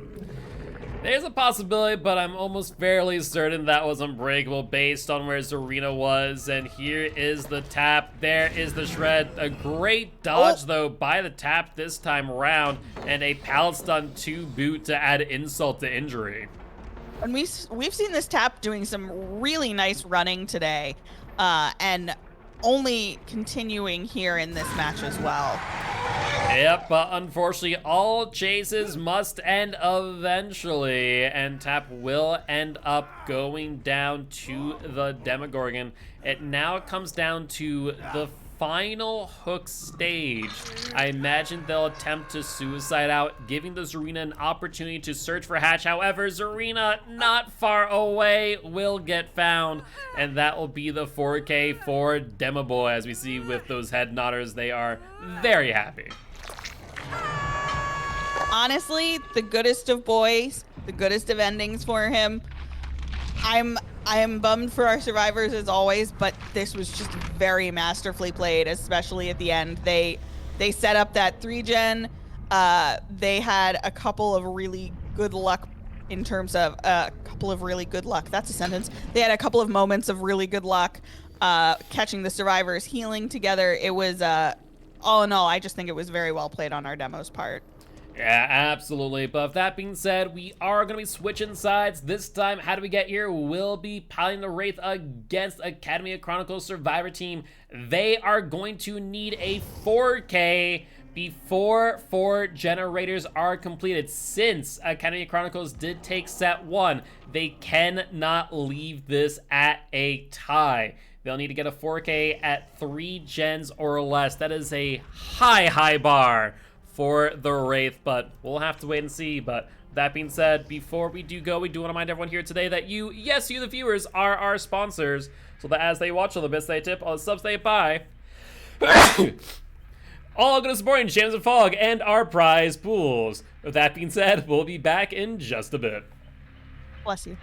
There's a possibility, but I'm almost fairly certain that was Unbreakable based on where Zarina was. And here is the Tap. There is the Shred. A great dodge, though, by the Tap this time around. And a pallet stun to boot to add insult to injury. And we've seen this Tap doing some really nice running today, and only continuing here in this match as well. Yep, but unfortunately, all chases must end eventually, and Tap will end up going down to the Demogorgon. It now comes down to the final hook stage. I imagine they'll attempt to suicide out, giving the Zarina an opportunity to search for Hatch. However, Zarina, not far away, will get found, and that will be the 4K for Demo Boy. As we see with those head nodders, they are very happy. Honestly, the goodest of boys, the goodest of endings for him. I am bummed for our survivors as always, but this was just very masterfully played, especially at the end. They set up that 3-gen. They had a couple of really good luck in terms of that's a sentence. They had a couple of moments of really good luck catching the survivors healing together. It was all in all, I just think it was very well played on our demo's part. Yeah, absolutely. But with that being said, we are going to be switching sides. This time, how do we get here? We'll be piloting the Wraith against Academy of Chronicles Survivor Team. They are going to need a 4K before 4 generators are completed. Since Academy of Chronicles did take set 1, they cannot leave this at a tie. They'll need to get a 4K at 3 gens or less. That is a high bar for the Wraith, but we'll have to wait and see. But that being said, before we do go, we do want to remind everyone here today that you, yes, you the viewers, are our sponsors, so that as they watch all the bits they tip, all the subs they buy, all going to supporting James and Fog and our prize pools. With that being said, we'll be back in just a bit. Bless you.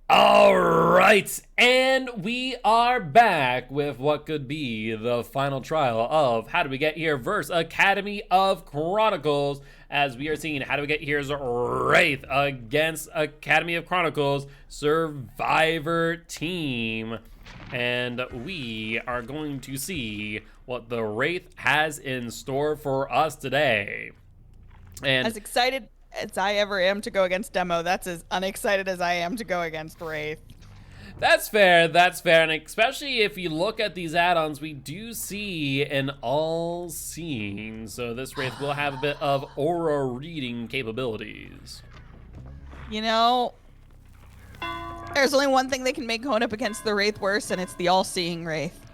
All right, and we are back with what could be the final trial of How Do We Get Here versus Academy of Chronicles, as we are seeing How Do We Get Here's Wraith against Academy of Chronicles Survivor Team. And we are going to see what the Wraith has in store for us today. And as excited as I ever am to go against Demo, that's as unexcited as I am to go against Wraith. That's fair, and especially if you look at these add-ons, we do see an all-seeing, so this Wraith will have a bit of aura reading capabilities. You know, there's only one thing that can make going up against the Wraith worse, and it's the all-seeing Wraith.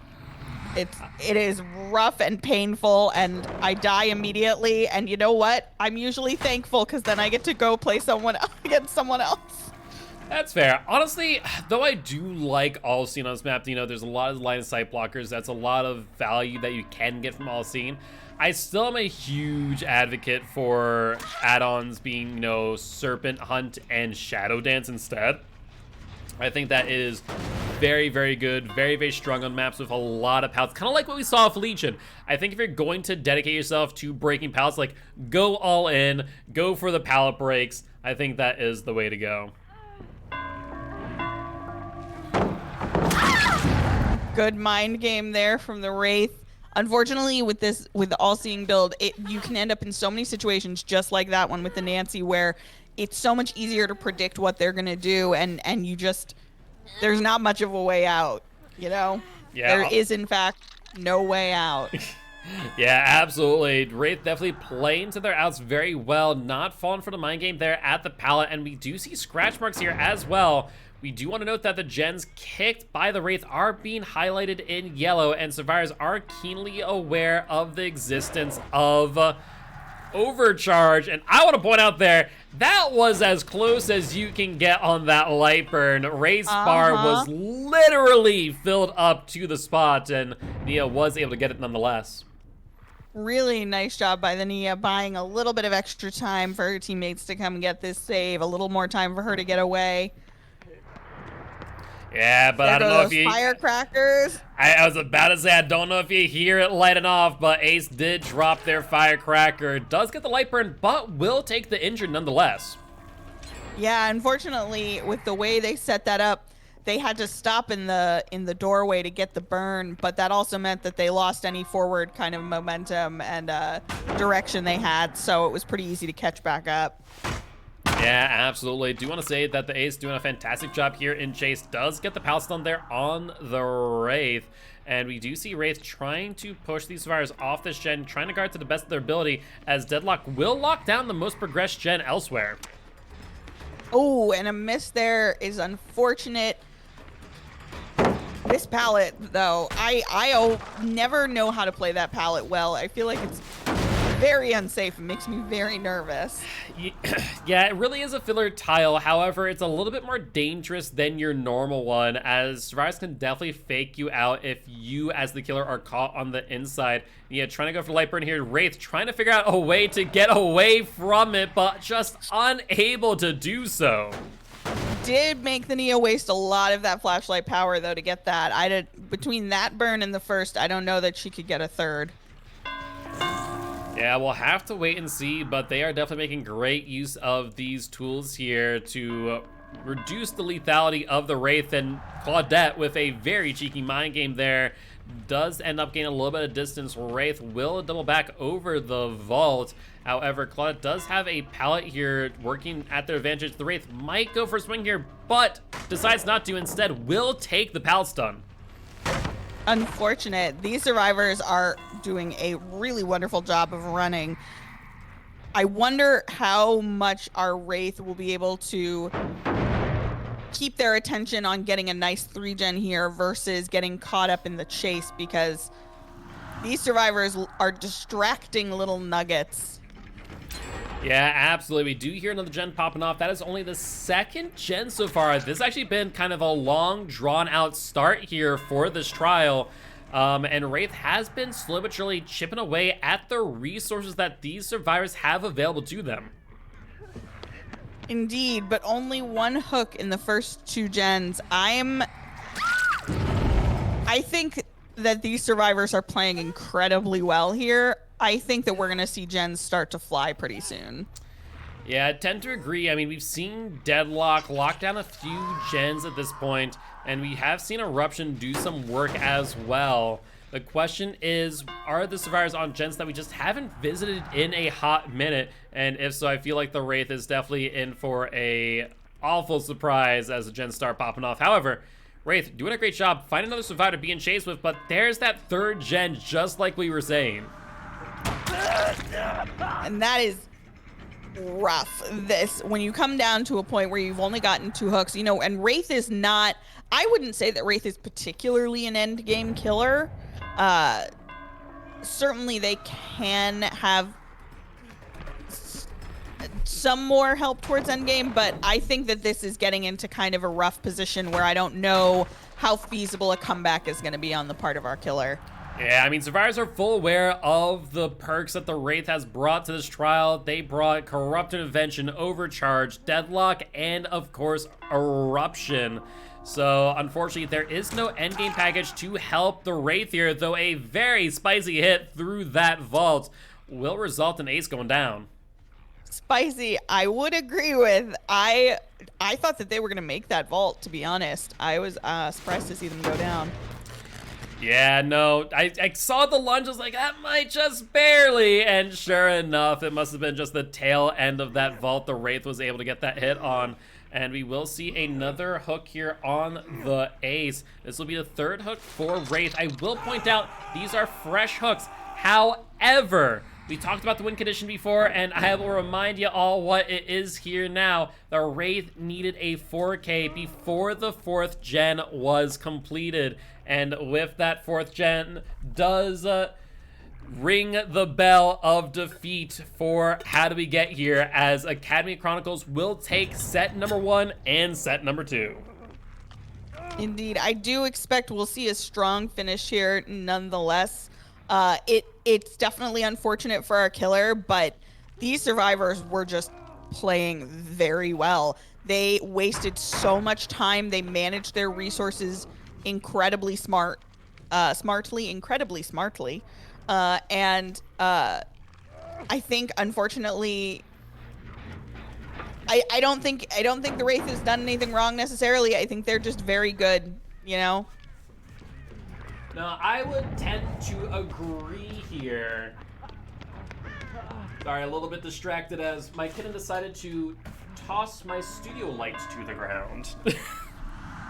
It is rough and painful, and I die immediately. And you know what? I'm usually thankful because then I get to go play someone against someone else. That's fair. Honestly, though I do like all seen on this map, you know, there's a lot of line of sight blockers. That's a lot of value that you can get from all seen. I still am a huge advocate for add-ons being, you know, Serpent Hunt and Shadow Dance instead. I think that is very, very good, very, very strong on maps with a lot of pallets. Kind of like what we saw with Legion. I think if you're going to dedicate yourself to breaking pallets, like, go all in, go for the pallet breaks. I think that is the way to go. Good mind game there from the Wraith. Unfortunately, with the all-seeing build, you can end up in so many situations just like that one with the Nancy, where it's so much easier to predict what they're gonna do, and you just, there's not much of a way out, you know? Yeah. There is, in fact, no way out. Yeah, absolutely. Wraith definitely playing to their outs very well, not falling for the mind game there at the pallet, and we do see scratch marks here as well. We do want to note that the gens kicked by the Wraith are being highlighted in yellow, and survivors are keenly aware of the existence of overcharge. And I want to point out there, that was as close as you can get on that light burn. Ray's bar was literally filled up to the spot, and Nia was able to get it nonetheless. Really nice job by the Nia, buying a little bit of extra time for her teammates to come get this save, a little more time for her to get away. Yeah, but I don't know if you... Firecrackers. I was about to say, I don't know if you hear it lighting off, but Ace did drop their firecracker. Does get the light burn, but will take the injured nonetheless. Yeah, unfortunately, with the way they set that up, they had to stop in the doorway to get the burn, but that also meant that they lost any forward kind of momentum and direction they had, so it was pretty easy to catch back up. Yeah, absolutely. Do want to say that the Ace doing a fantastic job here in chase. Does get the pal stun there on the Wraith. And we do see Wraith trying to push these survivors off this gen, trying to guard to the best of their ability, as Deadlock will lock down the most progressed gen elsewhere. Oh, and a miss there is unfortunate. This pallet, though, I never know how to play that pallet well. I feel like it's very unsafe. It makes me very nervous. Yeah, it really is a filler tile. However, it's a little bit more dangerous than your normal one, as survivors can definitely fake you out if you, as the killer, are caught on the inside. Yeah, trying to go for light burn here. Wraith trying to figure out a way to get away from it, but just unable to do so. Did make the Nia waste a lot of that flashlight power, though, to get that. Between that burn and the first, I don't know that she could get a third. Yeah, we'll have to wait and see, but they are definitely making great use of these tools here to reduce the lethality of the Wraith, and Claudette, with a very cheeky mind game there, does end up gaining a little bit of distance. Wraith will double back over the vault. However, Claudette does have a pallet here working at their advantage. The Wraith might go for a swing here, but decides not to. Instead, will take the pallet stun. Unfortunate. These survivors are doing a really wonderful job of running. I wonder how much our Wraith will be able to keep their attention on getting a nice 3-gen here versus getting caught up in the chase, because these survivors are distracting little nuggets. Yeah, absolutely. We do hear another gen popping off. That is only the second gen so far. This has actually been kind of a long, drawn-out start here for this trial. And Wraith has been slowly but surely chipping away at the resources that these survivors have available to them. Indeed, but only one hook in the first 2 gens. I think that these survivors are playing incredibly well here. I think that we're going to see gens start to fly pretty soon. Yeah, I tend to agree. I mean, we've seen Deadlock lock down a few gens at this point, and we have seen Eruption do some work as well. The question is, are the survivors on gens that we just haven't visited in a hot minute? And if so, I feel like the Wraith is definitely in for a awful surprise as the gens start popping off. However, Wraith doing a great job. Find another survivor to be in chase with, but there's that 3rd gen, just like we were saying. And that is rough. When you come down to a point where you've only gotten 2 hooks, you know, and Wraith is not, I wouldn't say that Wraith is particularly an end game killer. Certainly they can have some more help towards endgame, but I think that this is getting into kind of a rough position where I don't know how feasible a comeback is going to be on the part of our killer. Yeah, I mean, survivors are full aware of the perks that the Wraith has brought to this trial. They brought Corrupt Intervention, Overcharge, Deadlock, and of course, Eruption. So, unfortunately, there is no endgame package to help the Wraith here, though a very spicy hit through that vault will result in Ace going down. Spicy, I would agree with. I thought that they were going to make that vault, to be honest. I was surprised to see them go down. Yeah, no, I saw the lunge, I was like, that might just barely, and sure enough, it must have been just the tail end of that vault the Wraith was able to get that hit on. And we will see another hook here on the Ace. This will be the 3rd hook for Wraith. I will point out, these are fresh hooks. However, we talked about the win condition before, and I will remind you all what it is here now. The Wraith needed a 4K before the 4th gen was completed. And with that 4th gen does ring the bell of defeat for how do we get here, as Academy Chronicles will take set number 1 and set number 2. Indeed, I do expect we'll see a strong finish here nonetheless. It's definitely unfortunate for our killer, but these survivors were just playing very well. They wasted so much time. They managed their resources incredibly smartly. And I think, unfortunately, I don't think the Wraith has done anything wrong necessarily. I think they're just very good, you know? Now, I would tend to agree here. Sorry, a little bit distracted as my kitten decided to toss my studio light to the ground.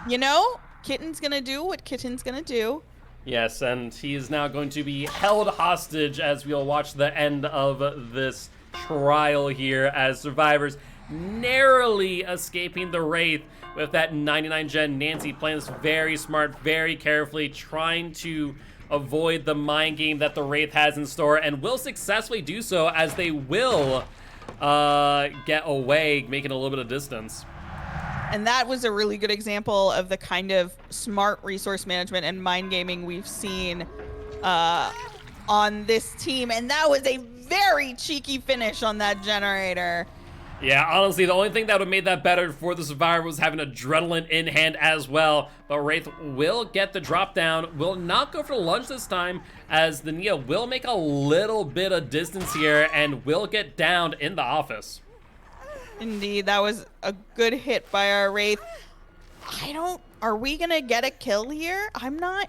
You know, kitten's gonna do what kitten's gonna do. Yes, and he is now going to be held hostage as we'll watch the end of this trial here as survivors narrowly escaping the Wraith with that 99 gen Nancy playing this very smart, very carefully, trying to avoid the mind game that the Wraith has in store, and will successfully do so as they will get away, making a little bit of distance. And that was a really good example of the kind of smart resource management and mind gaming we've seen on this team. And that was a very cheeky finish on that generator. Yeah, honestly, the only thing that would have made that better for the survivor was having adrenaline in hand as well. But Wraith will get the drop down, will not go for the lunge this time, as the Nia will make a little bit of distance here and will get downed in the office. Indeed, that was a good hit by our Wraith. Are we gonna get a kill here? I'm not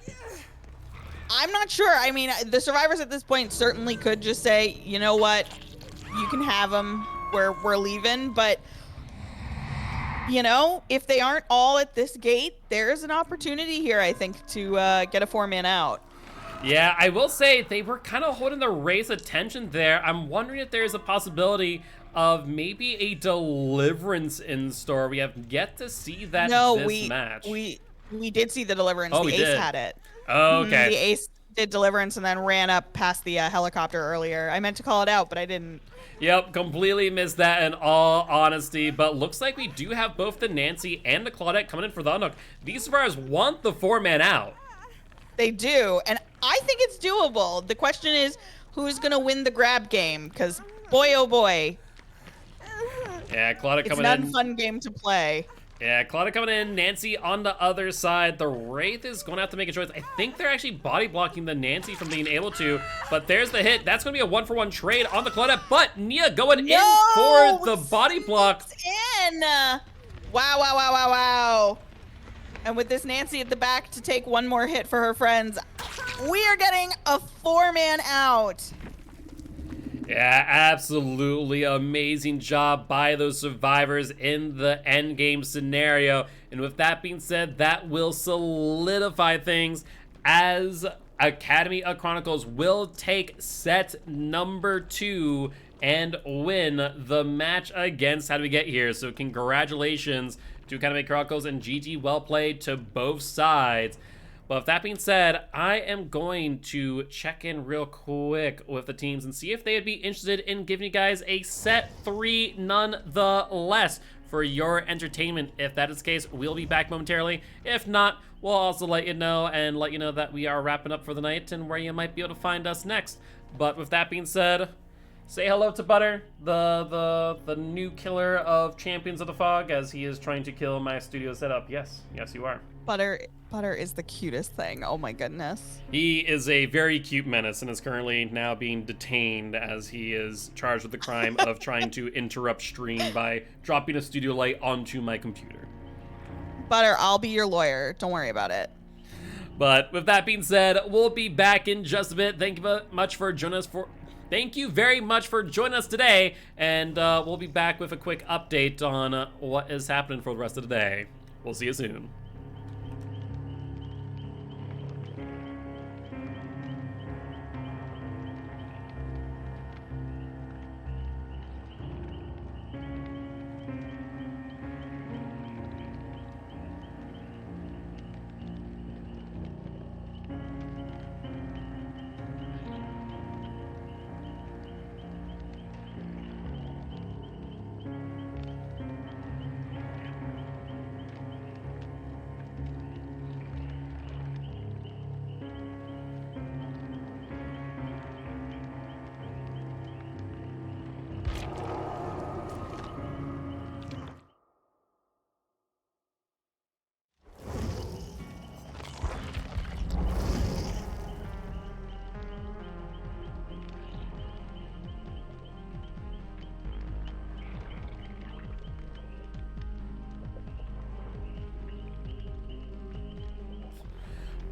sure. I mean, the survivors at this point certainly could just say, you know what, you can have them. We're leaving, but you know, if they aren't all at this gate, there's an opportunity here, I think, to get a 4-man out. Yeah, I will say they were kind of holding the Wraith's attention there. I'm wondering if there's a possibility of maybe a deliverance in store. We have yet to see that this match. We did see the deliverance. Oh, the we Ace did. had it. Oh, okay. The Ace did deliverance and then ran up past the helicopter earlier. I meant to call it out, but I didn't. Yep, completely missed that in all honesty, but looks like we do have both the Nancy and the Claudette coming in for the unhook. These survivors want the 4-man out. They do, and I think it's doable. The question is, who's going to win the grab game? Because boy, oh boy. Yeah, Claudia It's coming not in. a fun game to play. Yeah, Claudia coming in, Nancy on the other side. The Wraith is going to have to make a choice. I think they're actually body blocking the Nancy from being able to, but there's the hit. That's going to be a 1-for-1 trade on the Claudia, but Nia going in for the body block. In. Wow, wow, wow, wow, wow. And with this Nancy at the back to take one more hit for her friends, we are getting a 4-man out. Yeah, absolutely amazing job by those survivors in the endgame scenario. And with that being said, that will solidify things as Academy of Chronicles will take set number 2 and win the match against How Do We Get Here. So congratulations to Academy of Chronicles and GG, well played to both sides. But with that being said, I am going to check in real quick with the teams and see if they'd be interested in giving you guys a set 3 nonetheless for your entertainment. If that is the case, we'll be back momentarily. If not, we'll also let you know that we are wrapping up for the night and where you might be able to find us next. But with that being said, say hello to Butter, the new killer of Champions of the Fog, as he is trying to kill my studio setup. Yes, you are. Butter is the cutest thing. Oh my goodness. He is a very cute menace and is currently now being detained as he is charged with the crime of trying to interrupt stream by dropping a studio light onto my computer. Butter, I'll be your lawyer. Don't worry about it. But with that being said, we'll be back in just a bit. Thank you very much for joining us Thank you very much for joining us today, and we'll be back with a quick update on what is happening for the rest of the day. We'll see you soon.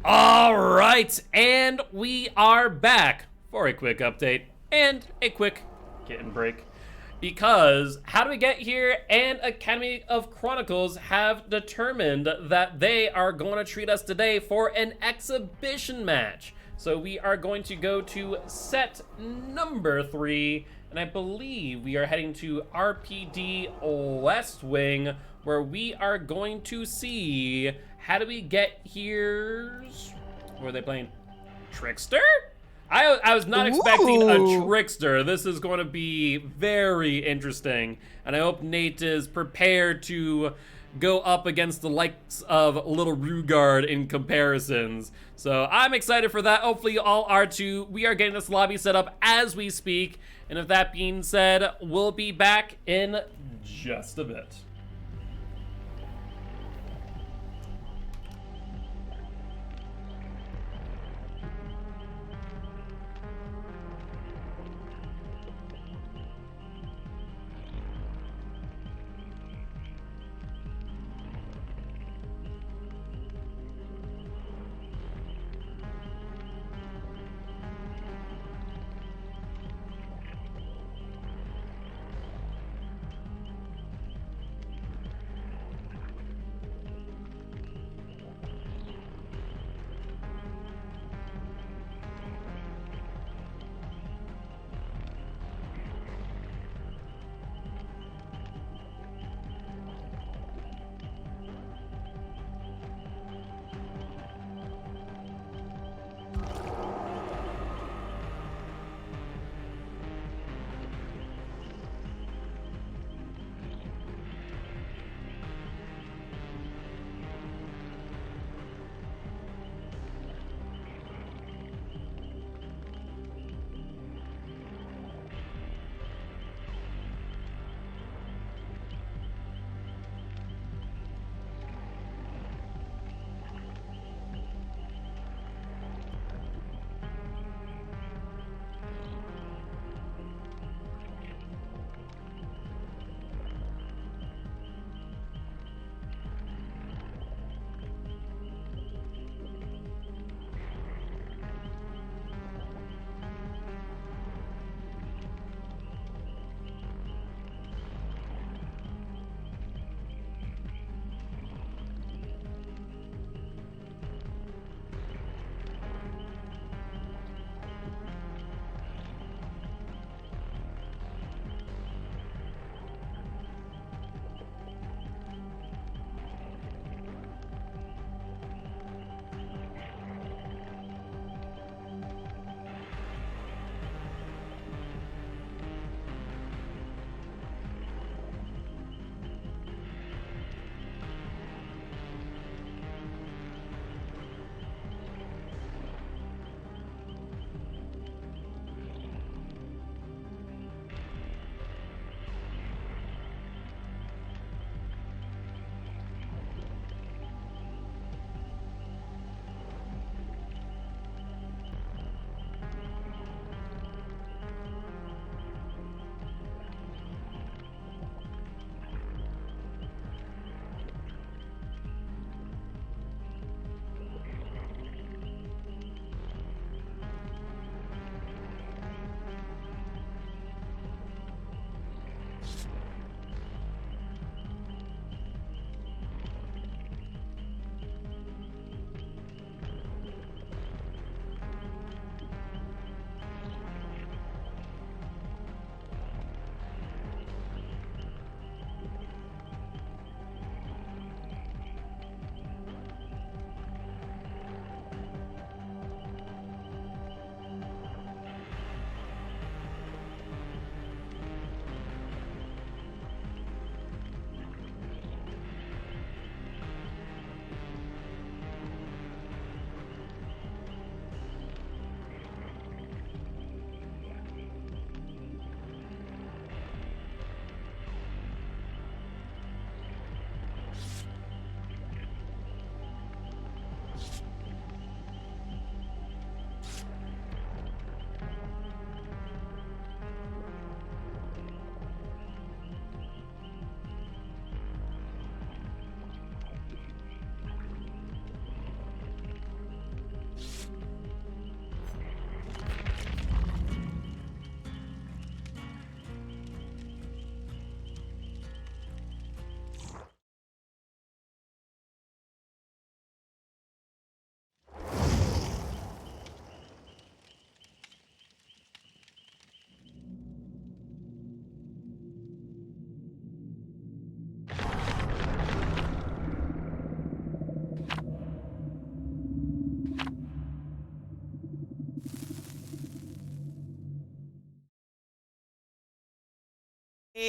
All right, and we are back for a quick update and a quick kitten break, because How Do We Get Here and Academy of Chronicles have determined that they are going to treat us today for an exhibition match. So we are going to go to set number 3, and I believe we are heading to RPD West Wing, where we are going to see How Do We Get Here's... What are they playing? Trickster? I was not expecting a Trickster. This is going to be very interesting, and I hope Nate is prepared to go up against the likes of Little Rugard in comparisons. So I'm excited for that. Hopefully you all are too. We are getting this lobby set up as we speak, and with that being said, we'll be back in just a bit.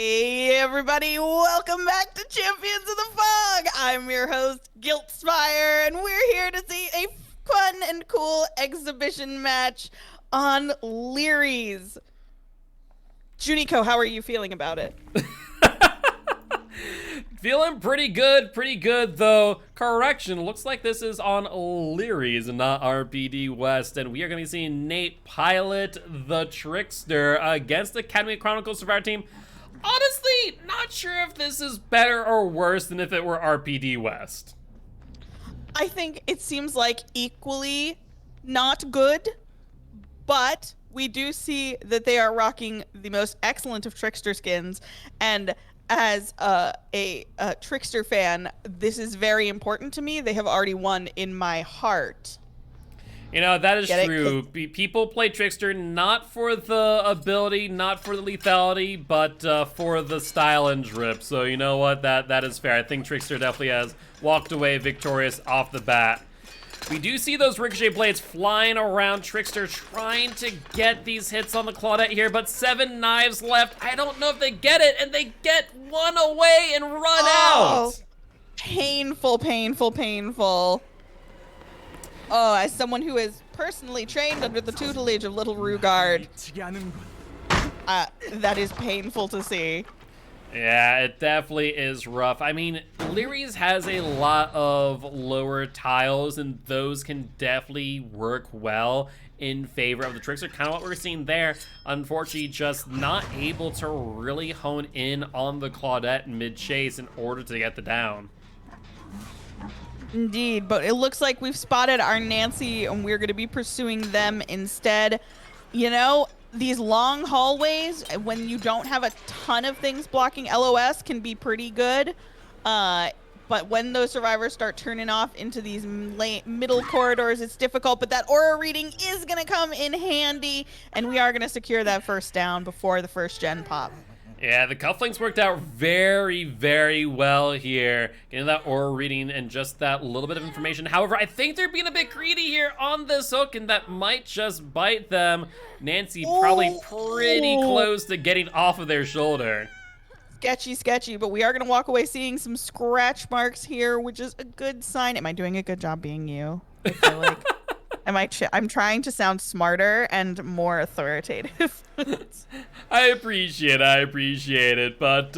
Hey everybody, welcome back to Champions of the Fog! I'm your host, Giltspire, and we're here to see a fun and cool exhibition match on Leary's. JuniKoh, how are you feeling about it? Feeling pretty good though. Correction, looks like this is on Leary's and not RPD West, and we are going to be seeing Nate pilot the Trickster against the Academy Chronicles Survivor team. Honestly, not sure if this is better or worse than if it were RPD West. I think it seems like equally not good, but we do see that they are rocking the most excellent of Trickster skins, and as a Trickster fan, this is very important to me. They have already won in my heart. You know, that is true. People play Trickster not for the ability, not for the lethality, but for the style and drip. So you know what, that is fair. I think Trickster definitely has walked away victorious off the bat. We do see those ricochet blades flying around. Trickster trying to get these hits on the Claudette here, but 7 knives left. I don't know if they get it, and they get one away and run out. Painful, painful, painful. Oh, as someone who is personally trained under the tutelage of Little Rugard, that is painful to see. Yeah, it definitely is rough. I mean, Leary's has a lot of lower tiles, and those can definitely work well in favor of the Trickster. Kind of what we're seeing there. Unfortunately, just not able to really hone in on the Claudette mid-chase in order to get the down. Indeed, but it looks like we've spotted our Nancy, and we're going to be pursuing them instead. You know, these long hallways, when you don't have a ton of things blocking LOS, can be pretty good. But when those survivors start turning off into these middle corridors, it's difficult. But that aura reading is going to come in handy, and we are going to secure that first down before the first gen pop. Yeah, the cufflinks worked out very well here. Getting that aura reading and just that little bit of information. However, I think they're being a bit greedy here on this hook, and that might just bite them. Nancy probably pretty close to getting off of their shoulder. Sketchy, but we are going to walk away seeing some scratch marks here, which is a good sign. Am I doing a good job being you? I feel like I'm trying to sound smarter and more authoritative. I appreciate it, but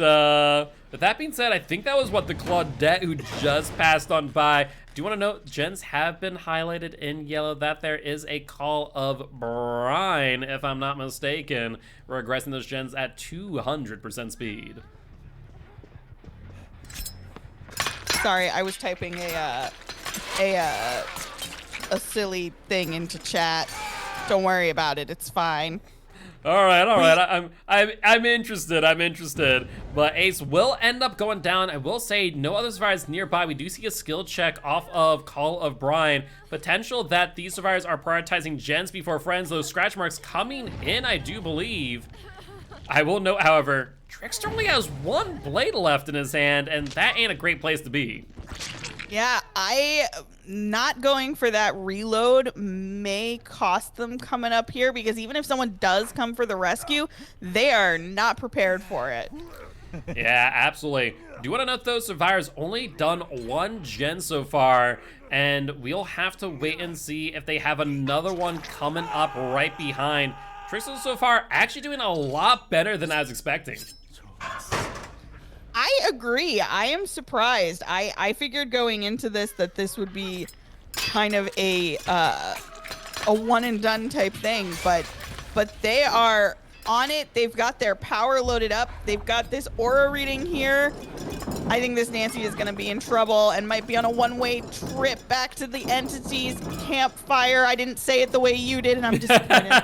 with that being said, I think that was what the Claudette who just passed on by. Do you want to note, gens have been highlighted in yellow, that there is a call of brine, if I'm not mistaken, regressing those gens at 200% speed. Sorry, I was typing a silly thing into chat. Don't worry about it. It's fine. All right. I'm interested. But Ace will end up going down. I will say no other survivors nearby. We do see a skill check off of Call of Brine. Potential that these survivors are prioritizing gens before friends. Those scratch marks coming in, I do believe. I will note, however, Trickster only has 1 blade left in his hand, and that ain't a great place to be. Yeah, not going for that reload may cost them coming up here, because even if someone does come for the rescue, they are not prepared for it. Yeah, absolutely. Do you want to note those survivors only done 1 gen so far, and we'll have to wait and see if they have another one coming up right behind. Trickster so far actually doing a lot better than I was expecting. I agree. I am surprised. I figured going into this that this would be kind of a one and done type thing, but they are on it. They've got their power loaded up. They've got this aura reading here. I think this Nancy is going to be in trouble and might be on a one-way trip back to the entity's campfire. I didn't say it the way you did, and I'm disappointed.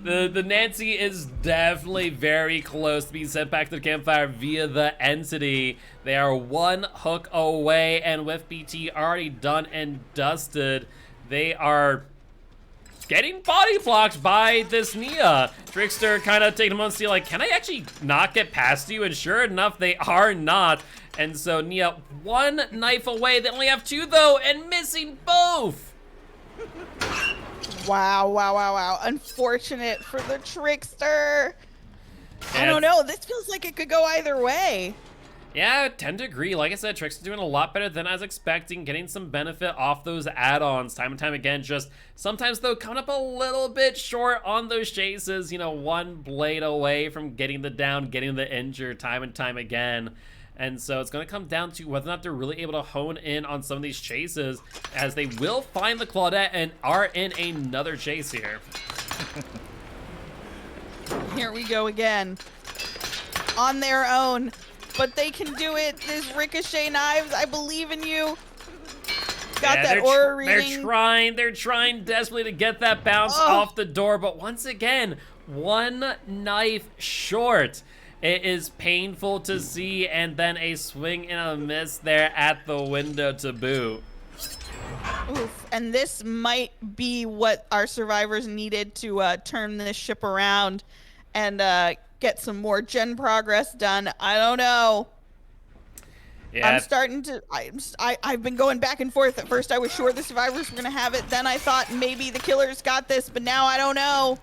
The Nancy is definitely very close to being sent back to the campfire via the entity. They are 1 hook away, and with BT already done and dusted, they are getting body blocked by this Nia. Trickster kind of taking them on, see like, can I actually not get past you? And sure enough, they are not. And so Nia 1 knife away. They only have 2 though, and missing both. Wow. Unfortunate for the Trickster. I don't know. This feels like it could go either way. Yeah, I tend to agree. Like I said, Trix's doing a lot better than I was expecting, getting some benefit off those add-ons time and time again. Just sometimes, though, coming up a little bit short on those chases. You know, one blade away from getting the down, getting the injured time and time again. And so it's going to come down to whether or not they're really able to hone in on some of these chases, as they will find the Claudette and are in another chase here. Here we go again. On their own. But they can do it. This Ricochet Knives, I believe in you. Got that aura reading. They're trying desperately to get that bounce off the door. But once again, one knife short. It is painful to see, and then a swing and a miss there at the window to boot. Oof, and this might be what our survivors needed to turn this ship around and get some more gen progress done. I don't know. Yeah. I'm starting to, I've been going back and forth. At first I was sure the survivors were gonna have it. Then I thought maybe the killers got this, but now I don't know.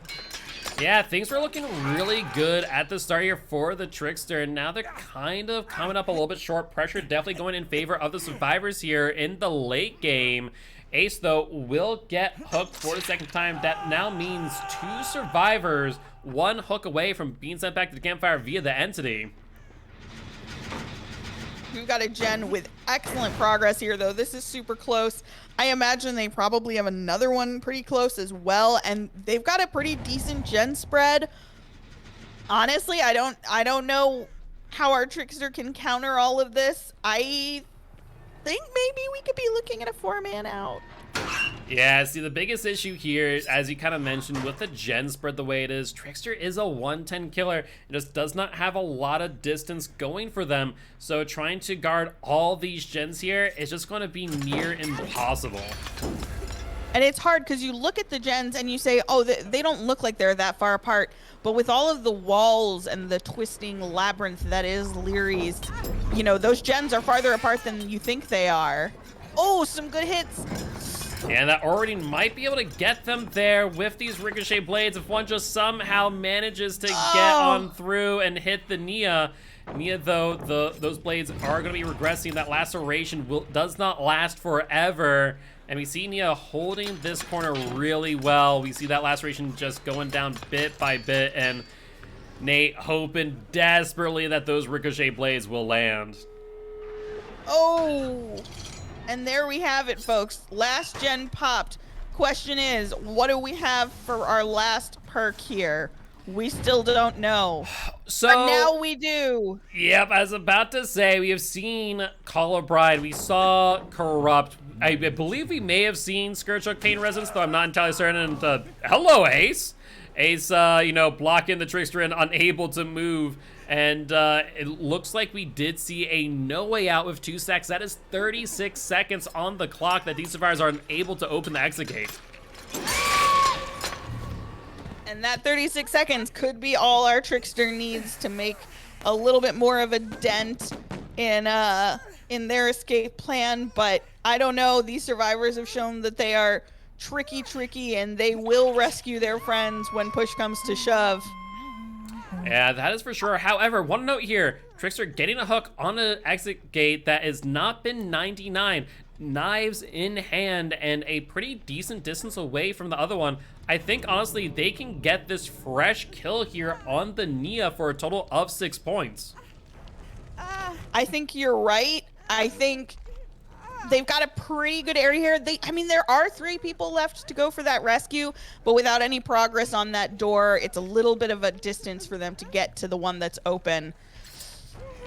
Yeah, things were looking really good at the start here for the Trickster, and now they're kind of coming up a little bit short. Pressure definitely going in favor of the survivors here in the late game. Ace, though, will get hooked for the second time. That now means 2 survivors, 1 hook away from being sent back to the campfire via the entity. We've got a gen with excellent progress here, though. This is super close. I imagine they probably have another one pretty close as well, and they've got a pretty decent gen spread. Honestly, I don't know how our Trickster can counter all of this. I think maybe we could be looking at a 4-man out. Yeah, see, the biggest issue here is, as you kind of mentioned, with the gen spread the way it is, Trickster is a 110 killer. It just does not have a lot of distance going for them. So trying to guard all these gens here is just going to be near impossible. And it's hard because you look at the gens and you say, oh, they don't look like they're that far apart. But with all of the walls and the twisting labyrinth that is Leary's, you know, those gens are farther apart than you think they are. Oh, some good hits. And that already might be able to get them there with these ricochet blades if one just somehow manages to get on through and hit the Nia. Nia, though, those blades are going to be regressing. That laceration does not last forever. And we see Nia holding this corner really well. We see that laceration just going down bit by bit. And Nate hoping desperately that those ricochet blades will land. Oh! And there we have it, folks. Last gen popped. Question is, what do we have for our last perk here? We still don't know. So, but now we do. Yep, I was about to say, we have seen Call of Bride. We saw Corrupt. I believe we may have seen Scourgehook Pain Resonance, though I'm not entirely certain. And, hello, Ace. Ace, you know, blocking the Trickster and unable to move. And it looks like we did see a no way out with 2 stacks. That is 36 seconds on the clock that these survivors are unable to open the exit gate. And that 36 seconds could be all our Trickster needs to make a little bit more of a dent in their escape plan. But I don't know. These survivors have shown that they are tricky, and they will rescue their friends when push comes to shove. Yeah, that is for sure. However, one note here, Trickster getting a hook on an exit gate that has not been 99. Knives in hand and a pretty decent distance away from the other one. I think, honestly, they can get this fresh kill here on the Nia for a total of 6 points. I think you're right. I think they've got a pretty good area here. I mean, there are 3 people left to go for that rescue, but without any progress on that door, it's a little bit of a distance for them to get to the one that's open.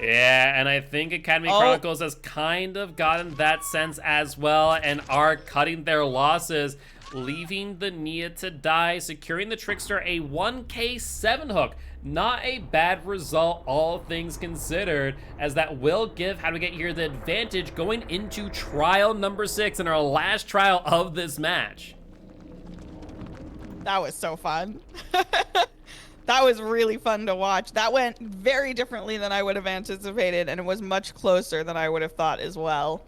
Yeah, and I think Academy Chronicles has kind of gotten that sense as well and are cutting their losses, leaving the Nia to die, securing the Trickster a 1K7 hook. Not a bad result, all things considered, as that will give How Do We Get Here the advantage going into trial number 6 in our last trial of this match. That was so fun. That was really fun to watch. That went very differently than I would have anticipated, and it was much closer than I would have thought as well.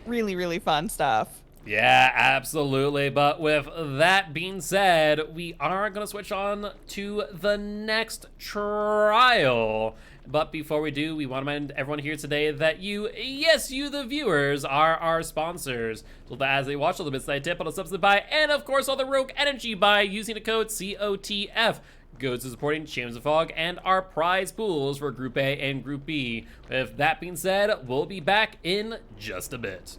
Really, really fun stuff. Yeah, absolutely. But with that being said, we are going to switch on to the next trial. But before we do, we want to remind everyone here today that you, yes, you the viewers, are our sponsors. So that as they watch all the bits that I tip on a subsidy buy, and of course all the Rogue Energy by using the code COTF. Goes to supporting Champions of Fog and our prize pools for Group A and Group B. With that being said, we'll be back in just a bit.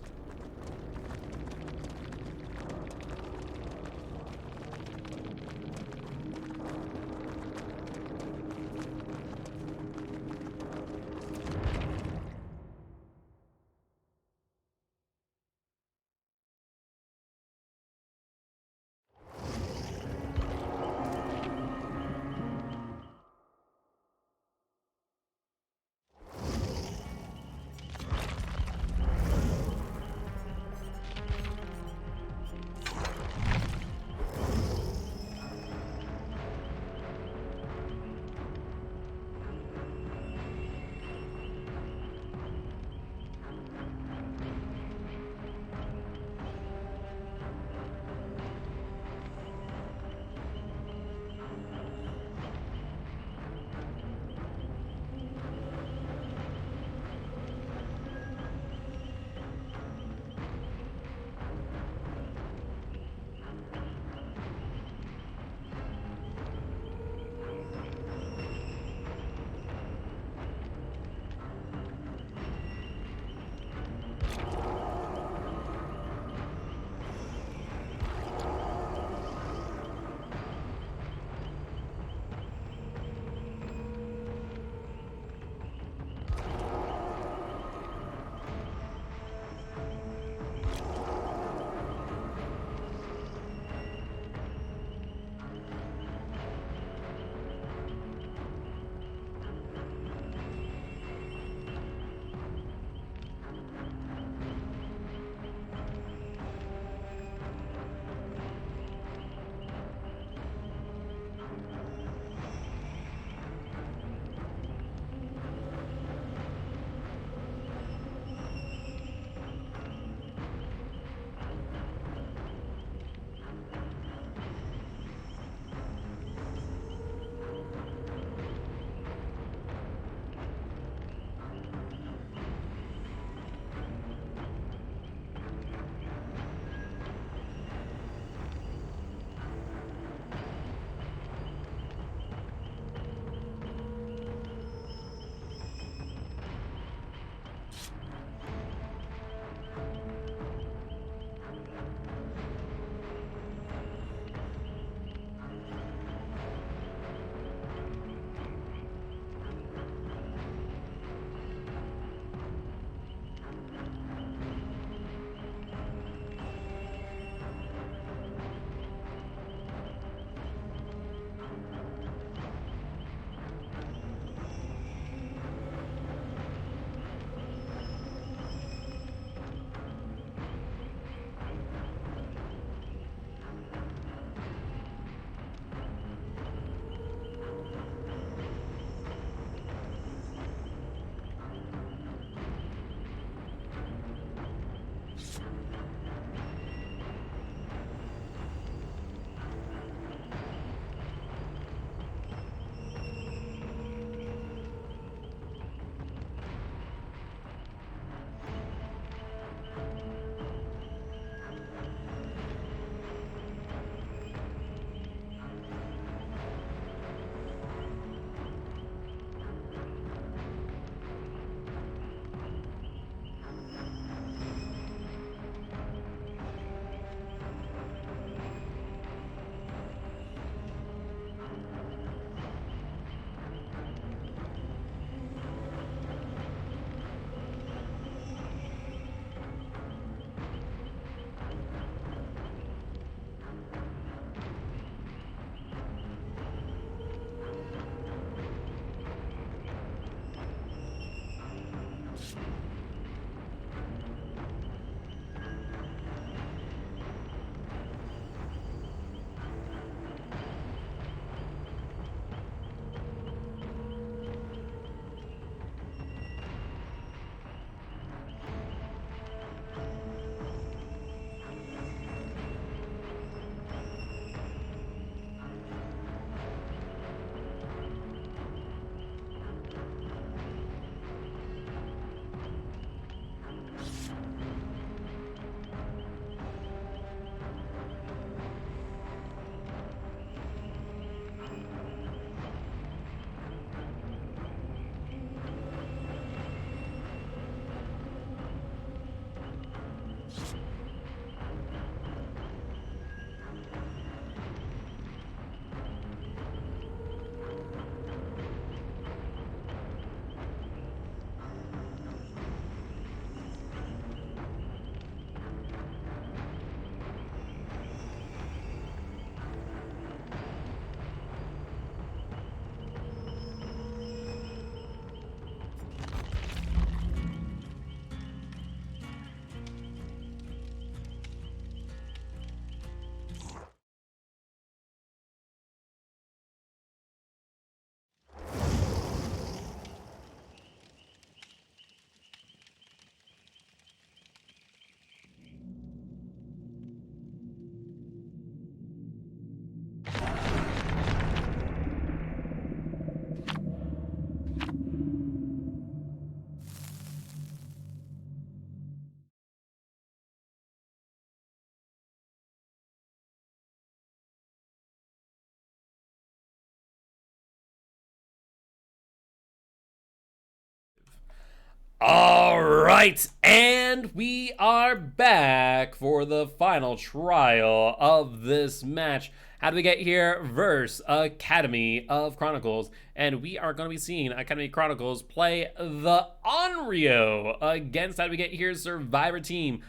All right, and we are back for the final trial of this match. How do we get here? Versus Academy of Chronicles, and we are going to be seeing Academy of Chronicles play the Onryo against, how do we get here, Survivor Team.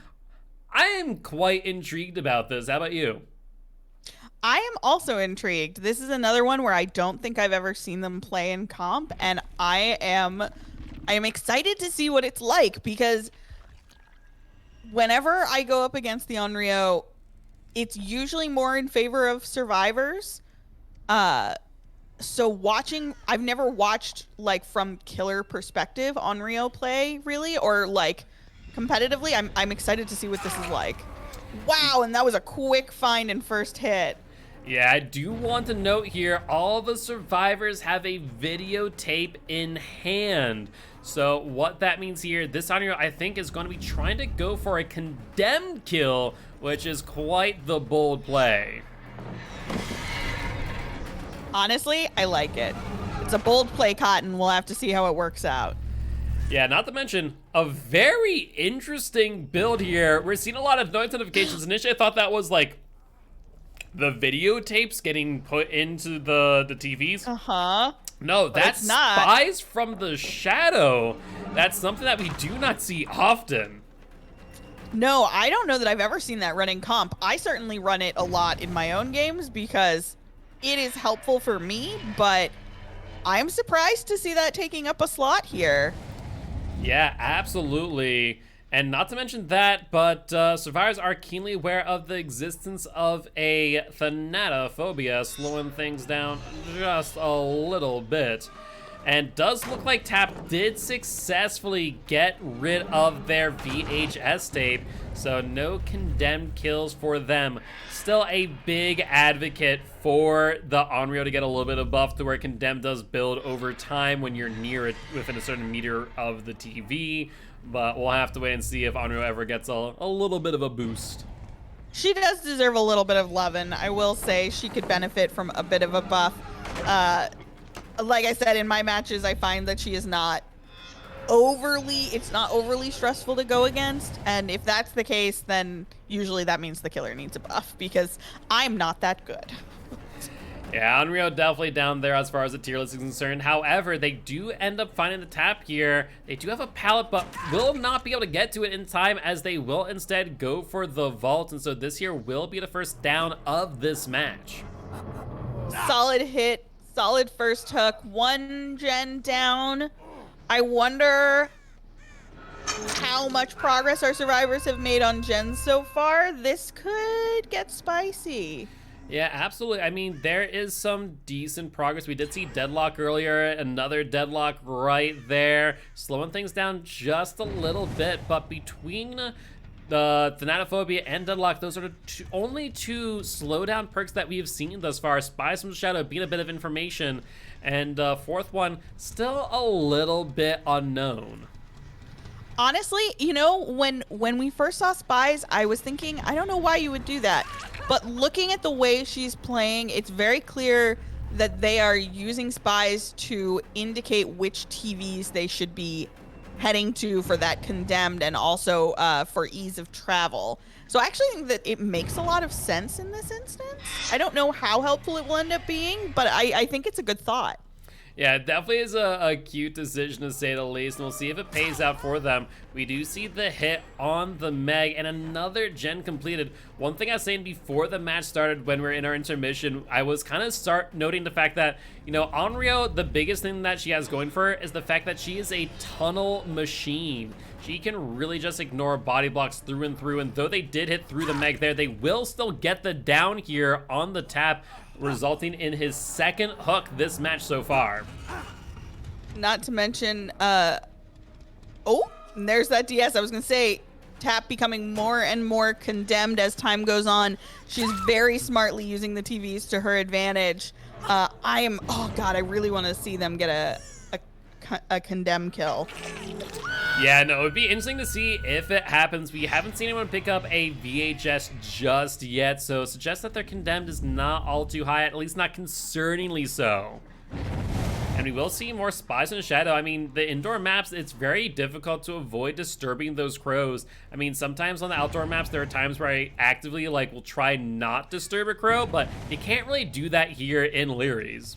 I am quite intrigued about this. How about you? I am also intrigued. This is another one where I don't think I've ever seen them play in comp, and I am excited to see what it's like, because whenever I go up against the Onryo, it's usually more in favor of survivors. So I've never watched like from killer perspective Onryo play really, or like competitively. I'm excited to see what this is like. Wow, and that was a quick find and first hit. Yeah, I do want to note here, all the survivors have a videotape in hand. So what that means here, this Onryo, I think, is going to be trying to go for a condemned kill, which is quite the bold play. Honestly, I like it. It's a bold play, Cotton. We'll have to see how it works out. Yeah, not to mention, a very interesting build here. We're seeing a lot of noise notifications. Initially, I thought that was like the videotapes getting put into the TVs. Uh-huh. No, that's not. Spies from the Shadow. That's something that we do not see often. No, I don't know that I've ever seen that running comp. I certainly run it a lot in my own games because it is helpful for me, but I'm surprised to see that taking up a slot here. Yeah, absolutely. And not to mention that, but survivors are keenly aware of the existence of a thanatophobia, slowing things down just a little bit. And does look like Tap did successfully get rid of their VHS tape, so no condemned kills for them. Still a big advocate for the Onryo to get a little bit of buff to where condemned does build over time when you're near it within a certain meter of the TV. But we'll have to wait and see if Onryo ever gets a little bit of a boost. She does deserve a little bit of lovin'. I will say she could benefit from a bit of a buff. Like I said, in my matches, I find that she is not it's not overly stressful to go against. And if that's the case, then usually that means the killer needs a buff, because I'm not that good. Yeah, Onryo definitely down there as far as the tier list is concerned. However, they do end up finding the Tap here. They do have a pallet, but will not be able to get to it in time, as they will instead go for the vault. And so this here will be the first down of this match. Solid hit, solid first hook, one gen down. I wonder how much progress our survivors have made on gens so far. This could get spicy. Yeah, absolutely. I mean, there is some decent progress. We did see Deadlock earlier, another Deadlock right there, slowing things down just a little bit. But between the Thanatophobia and Deadlock, those are the only two slowdown perks that we have seen thus far. Spies from the Shadow being a bit of information, and fourth one, still a little bit unknown. Honestly, you know, when we first saw Spies, I was thinking, I don't know why you would do that. But looking at the way she's playing, it's very clear that they are using Spies to indicate which TVs they should be heading to for that condemned, and also for ease of travel. So I actually think that it makes a lot of sense in this instance. I don't know how helpful it will end up being, but I think it's a good thought. Yeah, it definitely is a cute decision, to say the least, and we'll see if it pays out for them. We do see the hit on the Meg, and another gen completed. One thing I was saying before the match started, when we were in our intermission, I was kind of noting the fact that, you know, Onryo, the biggest thing that she has going for her is the fact that she is a tunnel machine. She can really just ignore body blocks through and through, and though they did hit through the Meg there, they will still get the down here on the Tap, resulting in his second hook this match so far. Not to mention, oh, and there's that DS. I was going to say, Tap becoming more and more condemned as time goes on. She's very smartly using the TVs to her advantage. Oh God, I really want to see them get a condemn kill. Yeah, no, it would be interesting to see if it happens. We haven't seen anyone pick up a VHS just yet, so it suggests that their condemned is not all too high, at least not concerningly so. And we will see more spies in the shadow. I mean, the indoor maps, it's very difficult to avoid disturbing those crows. I mean, sometimes on the outdoor maps, there are times where I actively will try not disturb a crow, but you can't really do that here in Leary's.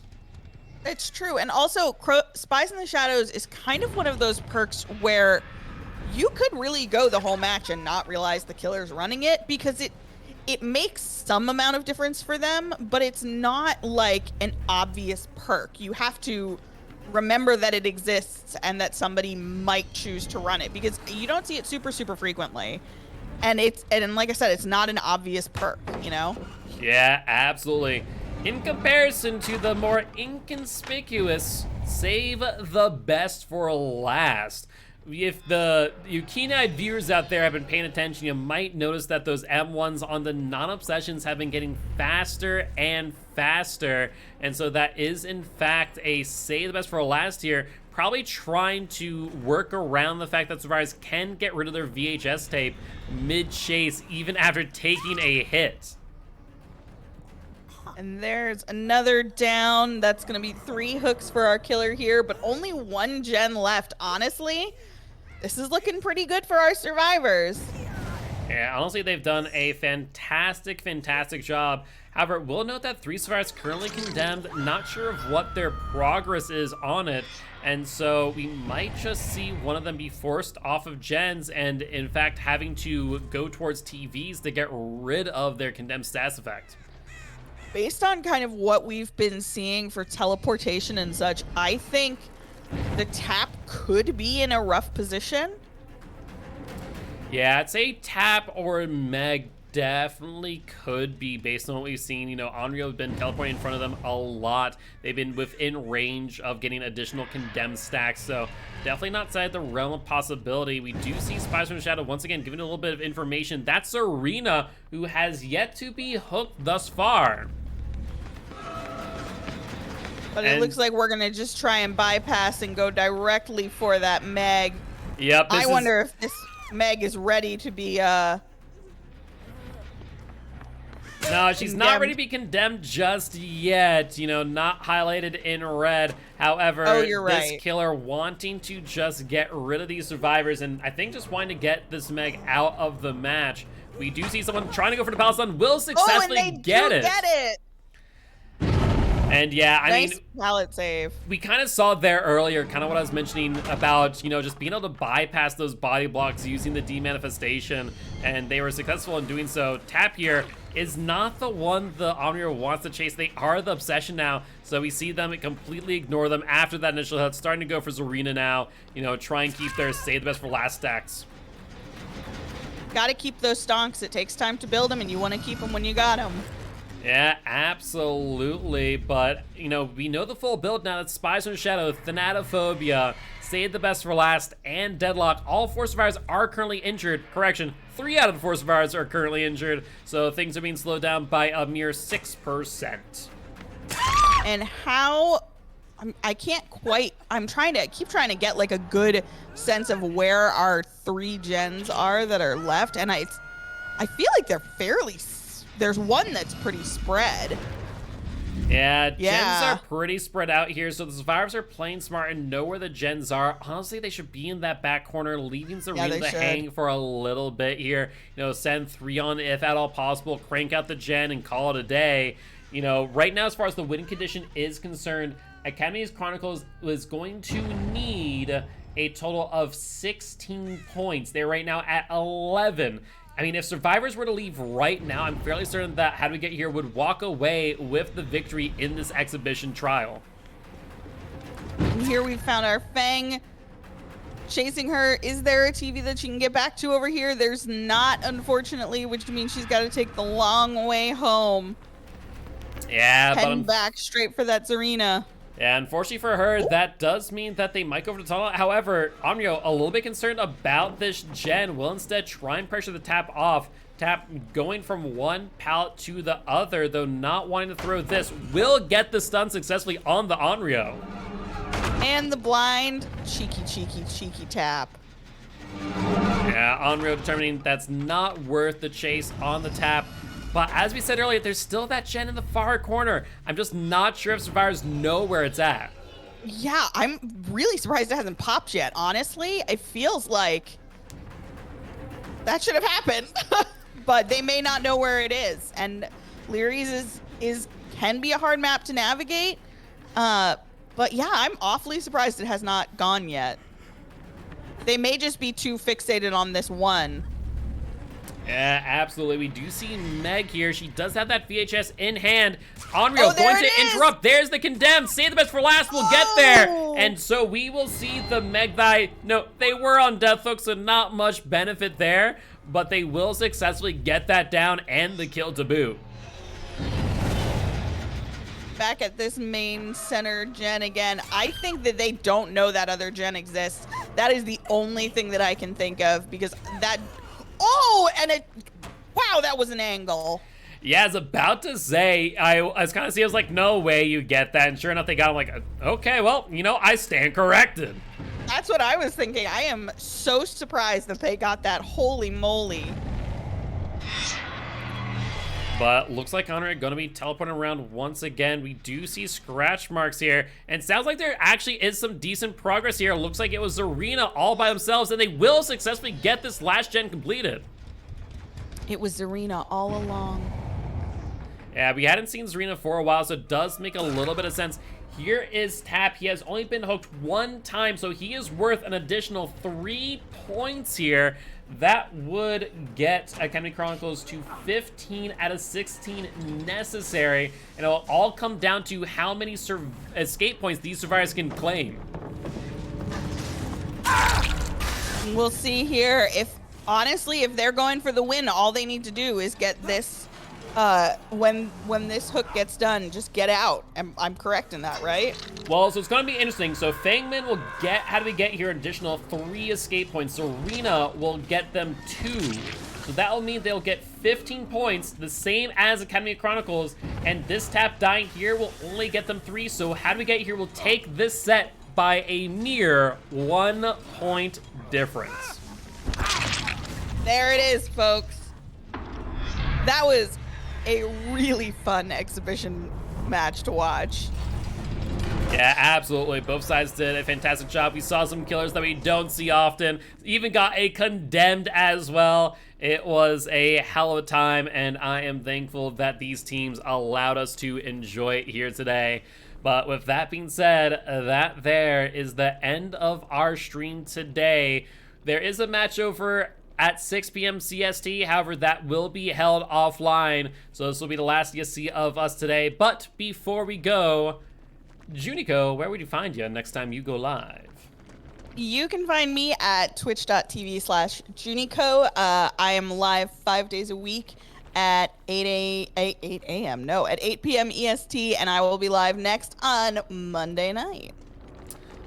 It's true. And also, Spies in the Shadows is kind of one of those perks where you could really go the whole match and not realize the killer's running it, because it makes some amount of difference for them, but it's not like an obvious perk. You have to remember that it exists and that somebody might choose to run it, because you don't see it super frequently. And like I said, it's not an obvious perk, you know? Yeah, absolutely. In comparison to the more inconspicuous, save the best for last. If you keen-eyed viewers out there have been paying attention, you might notice that those M1s on the non-obsessions have been getting faster and faster. And so that is, in fact, a save the best for last here. Probably trying to work around the fact that survivors can get rid of their VHS tape mid-chase, even after taking a hit. And there's another down. That's going to be 3 hooks for our killer here, but only 1 gen left. Honestly, this is looking pretty good for our survivors. Yeah, honestly, they've done a fantastic job. However, we'll note that 3 survivors currently condemned. Not sure of what their progress is on it. And so we might just see one of them be forced off of gens and, in fact, having to go towards TVs to get rid of their condemned status effect. Based on kind of what we've been seeing for teleportation and such, I think the tap could be in a rough position. Yeah, I'd say tap or Meg definitely could be, based on what we've seen. You know, Onryo has been teleporting in front of them a lot. They've been within range of getting additional condemned stacks, so definitely not outside the realm of possibility. We do see Spies from the Shadow once again giving a little bit of information. That's Arena, who has yet to be hooked thus far. But it looks like we're going to just try and bypass and go directly for that Meg. Yep. I wonder if this Meg is ready to be No, she's condemned. not ready to be condemned just yet. You know, not highlighted in red. However, you're this right. killer wanting to just get rid of these survivors, and I think just wanting to get this Meg out of the match. We do see someone trying to go for the Palestine, will successfully and they get do it. get it. And yeah, I Nice mean, pallet save. we kind of saw there earlier, kind of what I was mentioning about, you know, just being able to bypass those body blocks using the demanifestation, and they were successful in doing so. Tap here is not the one the Omnior wants to chase. They are the obsession now, so we see them completely ignore them after that initial hit, starting to go for Zarina now, you know, try and keep their save the best for last stacks. Got to keep those stonks. It takes time to build them, and you want to keep them when you got them. Yeah, absolutely. But, you know, we know the full build now. That's Spies from the Shadow, Thanatophobia, Save the Best for Last, and Deadlock. All 4 survivors are currently injured. Correction, 3 out of the 4 survivors are currently injured. So things are being slowed down by a mere 6%. And how... I can't quite... I keep trying to get, like, a good sense of where our 3 gens are that are left. And I feel like they're fairly... There's one that's pretty spread. Yeah, gens are pretty spread out here, so the survivors are playing smart and know where the gens are. Honestly, they should be in that back corner, leaving Zarina to hang for a little bit here. You know, send 3 on if at all possible, crank out the gen and call it a day. You know, right now, as far as the winning condition is concerned, Academy's Chronicles is going to need a total of 16 points. They're right now at 11. I mean, if survivors were to leave right now, I'm fairly certain that How Do We Get Here would walk away with the victory in this exhibition trial. And here we found our Fang chasing her. Is there a TV that she can get back to over here? There's not, unfortunately, which means she's got to take the long way home. Yeah, Heading back straight for that Zarina. Yeah, unfortunately for her, that does mean that they might go for the tunnel. However, Omnio, a little bit concerned about this gen, will instead try and pressure the tap off. Tap going from one pallet to the other, though not wanting to throw this, will get the stun successfully on the Onryo. And the blind. Cheeky tap. Yeah, Onryo determining that's not worth the chase on the tap. But as we said earlier, there's still that gen in the far corner. I'm just not sure if survivors know where it's at. Yeah, I'm really surprised it hasn't popped yet. Honestly, it feels like that should have happened, but they may not know where it is. And Leary's can be a hard map to navigate. But yeah, I'm awfully surprised it has not gone yet. They may just be too fixated on this one. Yeah, absolutely. We do see Meg here. She does have that VHS in hand. Onreal going to interrupt. There's the condemned. Save the best for last. We'll get there. And so we will see the Meg die. No, they were on death hook, so not much benefit there. But they will successfully get that down and the kill to boot. Back at this main center gen again. I think that they don't know that other gen exists. That is the only thing that I can think of, because that... Oh, and it... Wow, that was an angle. Yeah, I was about to say, I was kind of seeing, I was like, no way you get that. And sure enough, they got him like, okay, well, you know, I stand corrected. That's what I was thinking. I am so surprised that they got that. Holy moly. But looks like Honor are going to be teleporting around once again. We do see scratch marks here. And sounds like there actually is some decent progress here. Looks like it was Zarina all by themselves, and they will successfully get this last gen completed. It was Zarina all along. Yeah, we hadn't seen Zarina for a while, so it does make a little bit of sense. Here is Tap. He has only been hooked one time, so he is worth an additional 3 points here. That would get Academy Chronicles to 15 out of 16 necessary, and it will all come down to how many escape points these survivors can claim. We'll see here if, honestly, if they're going for the win, all they need to do is get this, when this hook gets done, just get out. I'm correct in that, right? Well, so it's going to be interesting. So Fangman will get, how do we get here, an additional 3 escape points. So Serena will get them 2. So that will mean they'll get 15 points, the same as Academy of Chronicles. And this Tap dying here will only get them 3. So how do we get here? We'll take this set by a mere 1 point difference. There it is, folks. That was a really fun exhibition match to watch. Yeah, absolutely. Both sides did a fantastic job. We saw some killers that we don't see often. Even got a condemned as well. It was a hell of a time, and I am thankful that these teams allowed us to enjoy it here today. But with that being said, that there is the end of our stream today. There is a match over at 6 p.m. CST, however, that will be held offline. So this will be the last you see of us today. But before we go, JuniKoh, where would you find you next time you go live? You can find me at twitch.tv/JuniKoh. I am live 5 days a week at 8 p.m. EST, and I will be live next on Monday night.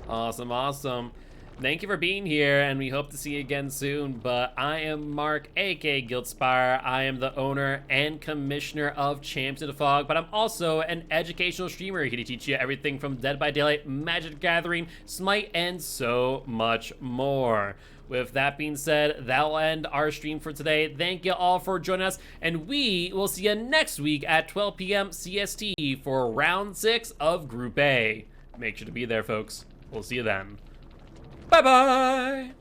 Awesome, awesome. Thank you for being here, and we hope to see you again soon. But I am Mark, aka Giltspire. I am the owner and commissioner of Champs of the Fog, but I'm also an educational streamer here to teach you everything from Dead by Daylight, Magic the Gathering, Smite, and so much more. With that being said, that will end our stream for today. Thank you all for joining us, and we will see you next week at 12 p.m. CST for round 6 of Group A. Make sure to be there, folks. We'll see you then. Bye-bye!